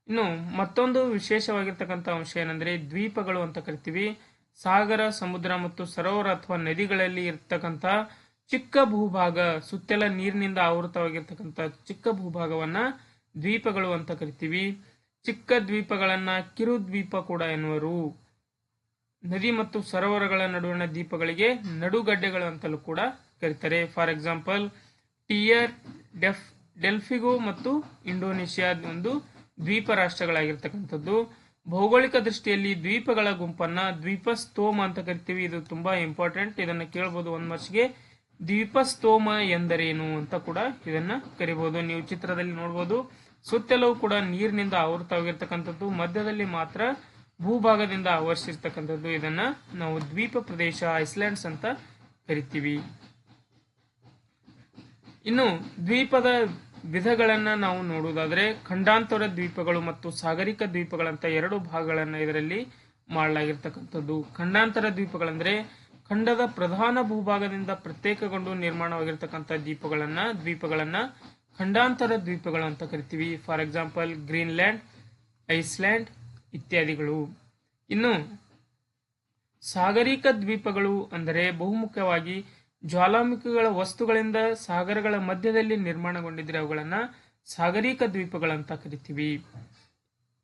ಇನ್ನು ಮತ್ತೊಂದು ವಿಶೇಷವಾಗಿರ್ತಕ್ಕಂಥ ಅಂಶ ಏನಂದ್ರೆ ದ್ವೀಪಗಳು ಅಂತ ಕರಿತೀವಿ. ಸಾಗರ, ಸಮುದ್ರ ಮತ್ತು ಸರೋವರ ಅಥವಾ ನದಿಗಳಲ್ಲಿ ಇರ್ತಕ್ಕಂಥ ಚಿಕ್ಕ ಭೂಭಾಗ, ಸುತ್ತೆಲ್ಲ ನೀರಿನಿಂದ ಆವೃತವಾಗಿರ್ತಕ್ಕಂಥ ಚಿಕ್ಕ ಭೂಭಾಗವನ್ನ ದ್ವೀಪಗಳು ಅಂತ ಕರಿತೀವಿ. ಚಿಕ್ಕ ದ್ವೀಪಗಳನ್ನ ಕಿರು ದ್ವೀಪ ಕೂಡ ಎನ್ನುವರು. ನದಿ ಮತ್ತು ಸರೋವರಗಳ ನಡುವಿನ ದ್ವೀಪಗಳಿಗೆ ನಡುಗಡ್ಡೆಗಳು ಅಂತಲೂ ಕೂಡ ಕರೀತಾರೆ. ಫಾರ್ ಎಕ್ಸಾಂಪಲ್ ಟಿಯರ್, ಡೆಲ್ಫಿಗೋ ಮತ್ತು ಇಂಡೋನೇಷಿಯಾ ಒಂದು ದ್ವೀಪ ರಾಷ್ಟ್ರಗಳಾಗಿರ್ತಕ್ಕಂಥದ್ದು. ಭೌಗೋಳಿಕ ದೃಷ್ಟಿಯಲ್ಲಿ ದ್ವೀಪಗಳ ಗುಂಪನ್ನ ದ್ವೀಪಸ್ತೋಮ ಅಂತ ಕರಿತೀವಿ. ಇದು ತುಂಬಾ ಇಂಪಾರ್ಟೆಂಟ್, ಇದನ್ನ ಕೇಳಬಹುದು ಒಂದ್ ಮಾರ್ಕ್ಸ್ಗೆ. ದ್ವೀಪಸ್ತೋಮ ಎಂದರೇನು ಅಂತ ಕೂಡ ಇದನ್ನ ಕರಿಬಹುದು. ನೀವು ಚಿತ್ರದಲ್ಲಿ ನೋಡಬಹುದು, ಸುತ್ತೆಲ್ಲವೂ ಕೂಡ ನೀರಿನಿಂದ ಆವೃತವಾಗಿರ್ತಕ್ಕಂಥದ್ದು, ಮಧ್ಯದಲ್ಲಿ ಮಾತ್ರ ಭೂಭಾಗದಿಂದ ಆವರಿಸಿರ್ತಕ್ಕಂಥದ್ದು. ಇದನ್ನ ನಾವು ದ್ವೀಪ ಪ್ರದೇಶ, ಐಸ್ಲ್ಯಾಂಡ್ಸ್ ಅಂತ ಕರಿತೀವಿ. ಇನ್ನು ದ್ವೀಪದ ವಿಧಗಳನ್ನ ನಾವು ನೋಡುವುದಾದ್ರೆ ಖಂಡಾಂತರ ದ್ವೀಪಗಳು ಮತ್ತು ಸಾಗರಿಕ ದ್ವೀಪಗಳಂತ ಎರಡು ಭಾಗಗಳನ್ನ ಇದರಲ್ಲಿ ಮಾಡಲಾಗಿರ್ತಕ್ಕಂಥದ್ದು. ಖಂಡಾಂತರ ದ್ವೀಪಗಳಂದ್ರೆ ಖಂಡದ ಪ್ರಧಾನ ಭೂಭಾಗದಿಂದ ಪ್ರತ್ಯೇಕಗೊಂಡು ನಿರ್ಮಾಣವಾಗಿರ್ತಕ್ಕಂಥ ದ್ವೀಪಗಳನ್ನ ಖಂಡಾಂತರ ದ್ವೀಪಗಳು ಅಂತ ಕರಿತೀವಿ. ಫಾರ್ ಎಕ್ಸಾಂಪಲ್ ಗ್ರೀನ್ಲ್ಯಾಂಡ್, ಐಸ್ಲ್ಯಾಂಡ್ ಇತ್ಯಾದಿಗಳು. ಇನ್ನು ಸಾಗರಿಕ ದ್ವೀಪಗಳು ಅಂದರೆ ಬಹುಮುಖ್ಯವಾಗಿ ಜ್ವಾಲಾಮುಖಿಗಳ ವಸ್ತುಗಳಿಂದ ಸಾಗರಗಳ ಮಧ್ಯದಲ್ಲಿ ನಿರ್ಮಾಣಗೊಂಡಿದ್ರೆ ಅವುಗಳನ್ನ ಸಾಗರಿಕ ದ್ವೀಪಗಳಂತ ಕರಿತೀವಿ.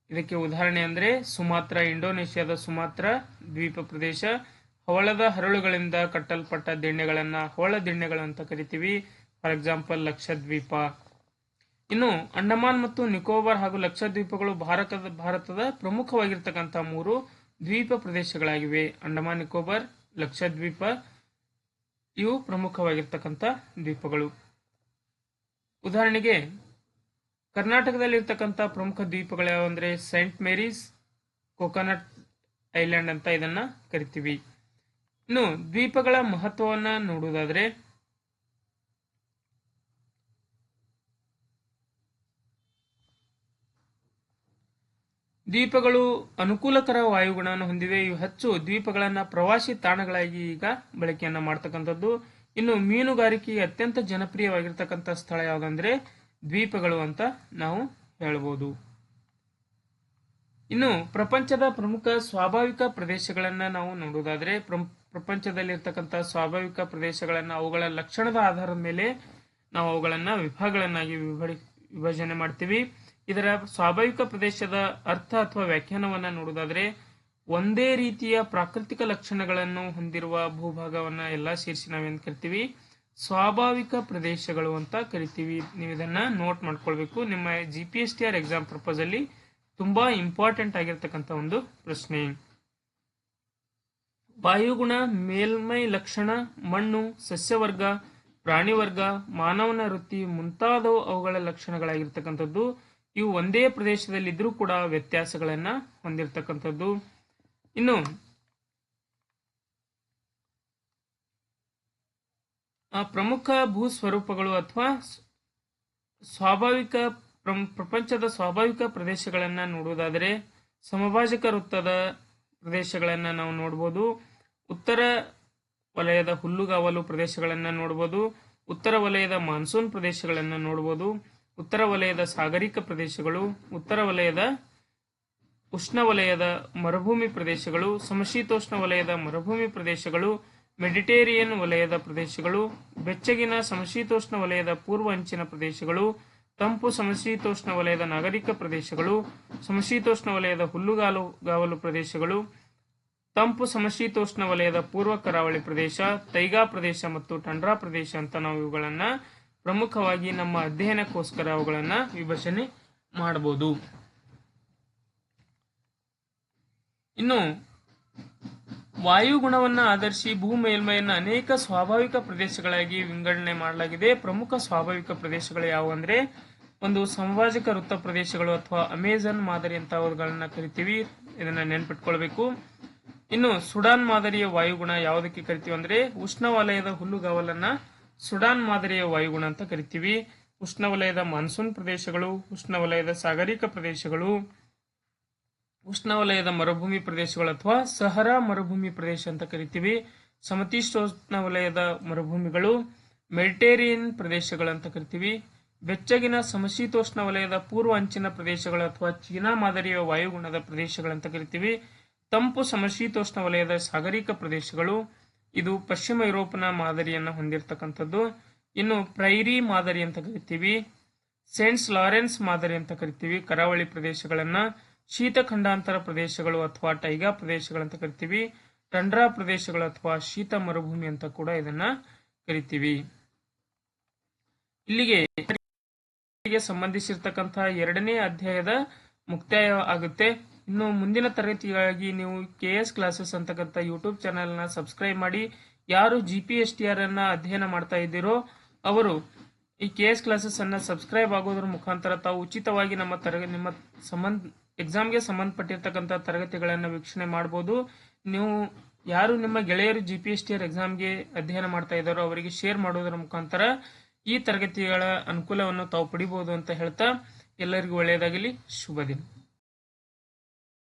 ಇದಕ್ಕೆ ಉದಾಹರಣೆ ಅಂದ್ರೆ ಸುಮಾತ್ರ, ಇಂಡೋನೇಷ್ಯಾದ ಸುಮಾತ್ರ ದ್ವೀಪ ಪ್ರದೇಶ. ಹವಳದ ಹರಳುಗಳಿಂದ ಕಟ್ಟಲ್ಪಟ್ಟ ದಿಣ್ಣೆಗಳನ್ನ ಹವಳ ದಿಣ್ಣೆಗಳು ಅಂತ ಕರಿತೀವಿ. For example Lakshadweep. ಇನ್ನು ಅಂಡಮಾನ್ ಮತ್ತು ನಿಕೋಬಾರ್ ಹಾಗೂ ಲಕ್ಷದ್ವೀಪಗಳು ಭಾರತದ ಪ್ರಮುಖವಾಗಿರ್ತಕ್ಕಂಥ 3 ದ್ವೀಪ ಪ್ರದೇಶಗಳಾಗಿವೆ. ಅಂಡಮಾನ್, ನಿಕೋಬಾರ್, ಲಕ್ಷದ್ವೀಪ ಇವು ಪ್ರಮುಖವಾಗಿರ್ತಕ್ಕಂಥ ದ್ವೀಪಗಳು. ಉದಾಹರಣೆಗೆ ಕರ್ನಾಟಕದಲ್ಲಿ ಇರ್ತಕ್ಕಂಥ ಪ್ರಮುಖ ದ್ವೀಪಗಳು ಯಾವಂದ್ರೆ ಸೈಂಟ್ ಮೇರೀಸ್, ಕೊಕೊನಟ್ ಐಲ್ಯಾಂಡ್ ಅಂತ ಇದನ್ನ ಕರಿತೀವಿ. ಇನ್ನು ದ್ವೀಪಗಳ ಮಹತ್ವವನ್ನ ನೋಡುವುದಾದ್ರೆ ದ್ವೀಪಗಳು ಅನುಕೂಲಕರ ವಾಯುಗುಣವನ್ನು ಹೊಂದಿವೆ. ಇವು ಹೆಚ್ಚು ದ್ವೀಪಗಳನ್ನ ಪ್ರವಾಸಿ ತಾಣಗಳಾಗಿ ಈಗ ಬಳಕೆಯನ್ನ ಮಾಡ್ತಕ್ಕಂಥದ್ದು. ಇನ್ನು ಮೀನುಗಾರಿಕೆಗೆ ಅತ್ಯಂತ ಜನಪ್ರಿಯವಾಗಿರ್ತಕ್ಕಂಥ ಸ್ಥಳ ಯಾವುದಂದ್ರೆ ದ್ವೀಪಗಳು ಅಂತ ನಾವು ಹೇಳಬಹುದು. ಇನ್ನು ಪ್ರಪಂಚದ ಪ್ರಮುಖ ಸ್ವಾಭಾವಿಕ ಪ್ರದೇಶಗಳನ್ನ ನಾವು ನೋಡುವುದಾದ್ರೆ ಪ್ರಪಂಚದಲ್ಲಿರ್ತಕ್ಕಂಥ ಸ್ವಾಭಾವಿಕ ಪ್ರದೇಶಗಳನ್ನ ಅವುಗಳ ಲಕ್ಷಣದ ಆಧಾರದ ಮೇಲೆ ನಾವು ಅವುಗಳನ್ನ ವಿಭಾಗಗಳನ್ನಾಗಿ ವಿಭಜನೆ ಮಾಡ್ತೀವಿ. ಇದರ ಸ್ವಾಭಾವಿಕ ಪ್ರದೇಶದ ಅರ್ಥ ಅಥವಾ ವ್ಯಾಖ್ಯಾನವನ್ನ ನೋಡುವುದಾದ್ರೆ ಒಂದೇ ರೀತಿಯ ಪ್ರಾಕೃತಿಕ ಲಕ್ಷಣಗಳನ್ನು ಹೊಂದಿರುವ ಭೂಭಾಗವನ್ನ ಎಲ್ಲ ಸೇರಿಸಿ ನಾವೇನ್ ಕರಿತೀವಿ ಸ್ವಾಭಾವಿಕ ಪ್ರದೇಶಗಳು ಅಂತ ಕರಿತೀವಿ. ನೀವು ಇದನ್ನ ನೋಟ್ ಮಾಡ್ಕೊಳ್ಬೇಕು. ನಿಮ್ಮ GPSTR ಎಕ್ಸಾಮ್ ಪರ್ಪಸ್ ಅಲ್ಲಿ ತುಂಬಾ ಇಂಪಾರ್ಟೆಂಟ್ ಆಗಿರ್ತಕ್ಕಂಥ ಒಂದು ಪ್ರಶ್ನೆ. ವಾಯುಗುಣ, ಮೇಲ್ಮೈ ಲಕ್ಷಣ, ಮಣ್ಣು, ಸಸ್ಯವರ್ಗ, ಪ್ರಾಣಿವರ್ಗ, ಮಾನವನ ವೃತ್ತಿ ಮುಂತಾದವು ಅವುಗಳ ಲಕ್ಷಣಗಳಾಗಿರ್ತಕ್ಕಂಥದ್ದು. ಇವು ಒಂದೇ ಪ್ರದೇಶದಲ್ಲಿದ್ರೂ ಕೂಡ ವ್ಯತ್ಯಾಸಗಳನ್ನ ಹೊಂದಿರತಕ್ಕಂಥದ್ದು. ಇನ್ನು ಪ್ರಮುಖ ಭೂ ಸ್ವರೂಪಗಳು ಅಥವಾ ಸ್ವಾಭಾವಿಕ ಪ್ರಪಂಚದ ಸ್ವಾಭಾವಿಕ ಪ್ರದೇಶಗಳನ್ನ ನೋಡುವುದಾದರೆ ಸಮಭಾಜಕ ವೃತ್ತದ ಪ್ರದೇಶಗಳನ್ನ ನಾವು ನೋಡಬಹುದು. ಉತ್ತರ ವಲಯದ ಹುಲ್ಲುಗಾವಲು ಪ್ರದೇಶಗಳನ್ನ ನೋಡಬಹುದು. ಉತ್ತರ ವಲಯದ ಮಾನ್ಸೂನ್ ಪ್ರದೇಶಗಳನ್ನ ನೋಡಬಹುದು. ಉತ್ತರ ವಲಯದ ಸಾಗರಿಕ ಪ್ರದೇಶಗಳು, ಉತ್ತರ ವಲಯದ ಉಷ್ಣವಲಯದ ಮರುಭೂಮಿ ಪ್ರದೇಶಗಳು, ಸಮಶೀತೋಷ್ಣ ವಲಯದ ಮರುಭೂಮಿ ಪ್ರದೇಶಗಳು, ಮೆಡಿಟೇರಿಯನ್ ವಲಯದ ಪ್ರದೇಶಗಳು, ಬೆಚ್ಚಗಿನ ಸಮಶೀತೋಷ್ಣ ವಲಯದ ಪೂರ್ವ ಅಂಚಿನ ಪ್ರದೇಶಗಳು, ತಂಪು ಸಮಶೀತೋಷ್ಣ ವಲಯದ ನಾಗರಿಕ ಪ್ರದೇಶಗಳು, ಸಮಶೀತೋಷ್ಣ ವಲಯದ ಹುಲ್ಲುಗಾವಲು ಪ್ರದೇಶಗಳು, ತಂಪು ಸಮಶೀತೋಷ್ಣ ವಲಯದ ಪೂರ್ವ ಕರಾವಳಿ ಪ್ರದೇಶ, ತೈಗಾ ಪ್ರದೇಶ ಮತ್ತು ಟಂಡ್ರಾ ಪ್ರದೇಶ ಅಂತ ನಾವು ಇವುಗಳನ್ನ ಪ್ರಮುಖವಾಗಿ ನಮ್ಮ ಅಧ್ಯಯನಕ್ಕೋಸ್ಕರ ಅವುಗಳನ್ನು ವಿಭಜನೆ ಮಾಡಬಹುದು. ಇನ್ನು ವಾಯುಗುಣವನ್ನು ಆಧರಿಸಿ ಭೂ ಮೇಲ್ಮೈಯನ್ನು ಅನೇಕ ಸ್ವಾಭಾವಿಕ ಪ್ರದೇಶಗಳಾಗಿ ವಿಂಗಡಣೆ ಮಾಡಲಾಗಿದೆ. ಪ್ರಮುಖ ಸ್ವಾಭಾವಿಕ ಪ್ರದೇಶಗಳು ಯಾವುವು ಅಂದ್ರೆ ಒಂದು ಸಂಭಾಜಕ ವೃತ್ತ ಪ್ರದೇಶಗಳು ಅಥವಾ ಅಮೆಜಾನ್ ಮಾದರಿ ಅಂತವುಗಳನ್ನ ಕರಿತೀವಿ. ಇದನ್ನ ನೆನ್ಪಿಟ್ಕೊಳ್ಬೇಕು. ಇನ್ನು ಸುಡಾನ್ ಮಾದರಿಯ ವಾಯುಗುಣ ಯಾವುದಕ್ಕೆ ಕರಿತೀವಿ ಅಂದ್ರೆ ಉಷ್ಣವಲಯದ ಹುಲ್ಲುಗಾವಲನ್ನ ಸುಡಾನ್ ಮಾದರಿಯ ವಾಯುಗುಣ ಅಂತ ಕರಿತೀವಿ. ಉಷ್ಣವಲಯದ ಮಾನ್ಸೂನ್ ಪ್ರದೇಶಗಳು, ಉಷ್ಣವಲಯದ ಸಾಗರಿಕ ಪ್ರದೇಶಗಳು, ಉಷ್ಣವಲಯದ ಮರುಭೂಮಿ ಪ್ರದೇಶಗಳು ಅಥವಾ ಸಹರಾ ಮರುಭೂಮಿ ಪ್ರದೇಶ ಅಂತ ಕರಿತೀವಿ. ಸಮಶೀತೋಷ್ಣ ವಲಯದ ಮರುಭೂಮಿಗಳು, ಮೆಡಿಟೇರಿಯನ್ ಪ್ರದೇಶಗಳು ಅಂತ ಕರಿತೀವಿ. ಬೆಚ್ಚಗಿನ ಸಮಶೀತೋಷ್ಣ ವಲಯದ ಪೂರ್ವ ಅಂಚಿನ ಪ್ರದೇಶಗಳು ಅಥವಾ ಚೀನಾ ಮಾದರಿಯ ವಾಯುಗುಣದ ಪ್ರದೇಶಗಳಂತ ಕರಿತೀವಿ. ತಂಪು ಸಮಶೀತೋಷ್ಣ ವಲಯದ ಸಾಗರಿಕ ಪ್ರದೇಶಗಳು, ಇದು ಪಶ್ಚಿಮ ಯುರೋಪಿನ ಮಾದರಿಯನ್ನು ಹೊಂದಿರತಕ್ಕಂಥದ್ದು. ಇನ್ನು ಪ್ರೈರಿ ಮಾದರಿ ಅಂತ ಕರಿತೀವಿ. ಸೇಂಟ್ಸ್ ಲಾರೆನ್ಸ್ ಮಾದರಿ ಅಂತ ಕರಿತೀವಿ ಕರಾವಳಿ ಪ್ರದೇಶಗಳನ್ನ. ಶೀತ ಖಂಡಾಂತರ ಪ್ರದೇಶಗಳು ಅಥವಾ ಟೈಗಾ ಪ್ರದೇಶಗಳಂತ ಕರಿತೀವಿ. ಟಂಡ್ರಾ ಪ್ರದೇಶಗಳು ಅಥವಾ ಶೀತ ಮರುಭೂಮಿ ಅಂತ ಕೂಡ ಇದನ್ನ ಕರಿತೀವಿ. ಇಲ್ಲಿಗೆ ಸಂಬಂಧಿಸಿರ್ತಕ್ಕಂತಹ 2ನೇ ಅಧ್ಯಾಯದ ಮುಕ್ತಾಯ ಆಗುತ್ತೆ. ಇನ್ನು ಮುಂದಿನ ತರಗತಿಗಾಗಿ ನೀವು KS ಕ್ಲಾಸಸ್ ಅಂತಕ್ಕಂಥ ಯೂಟ್ಯೂಬ್ ಚಾನೆಲ್ನ ಸಬ್ಸ್ಕ್ರೈಬ್ ಮಾಡಿ. ಯಾರು GPSTR ಅನ್ನ ಅಧ್ಯಯನ ಮಾಡ್ತಾ ಇದ್ದೀರೋ ಅವರು ಈ KS ಕ್ಲಾಸಸ್ ಅನ್ನ ಸಬ್ಸ್ಕ್ರೈಬ್ ಆಗೋದ್ರ ಮುಖಾಂತರ ತಾವು ಉಚಿತವಾಗಿ ನಿಮ್ಮ ಎಕ್ಸಾಮ್ಗೆ ಸಂಬಂಧಪಟ್ಟಿರ್ತಕ್ಕಂಥ ತರಗತಿಗಳನ್ನು ವೀಕ್ಷಣೆ ಮಾಡಬಹುದು. ನೀವು ಯಾರು ನಿಮ್ಮ ಗೆಳೆಯರು GPSTR ಎಕ್ಸಾಮ್ಗೆ ಅಧ್ಯಯನ ಮಾಡ್ತಾ ಇದ್ದಾರೋ ಅವರಿಗೆ ಶೇರ್ ಮಾಡೋದ್ರ ಮುಖಾಂತರ ಈ ತರಗತಿಗಳ ಅನುಕೂಲವನ್ನು ತಾವು ಪಡಿಬಹುದು ಅಂತ ಹೇಳ್ತಾ ಎಲ್ಲರಿಗೂ ಒಳ್ಳೆಯದಾಗಲಿ. ಶುಭ ದಿನ.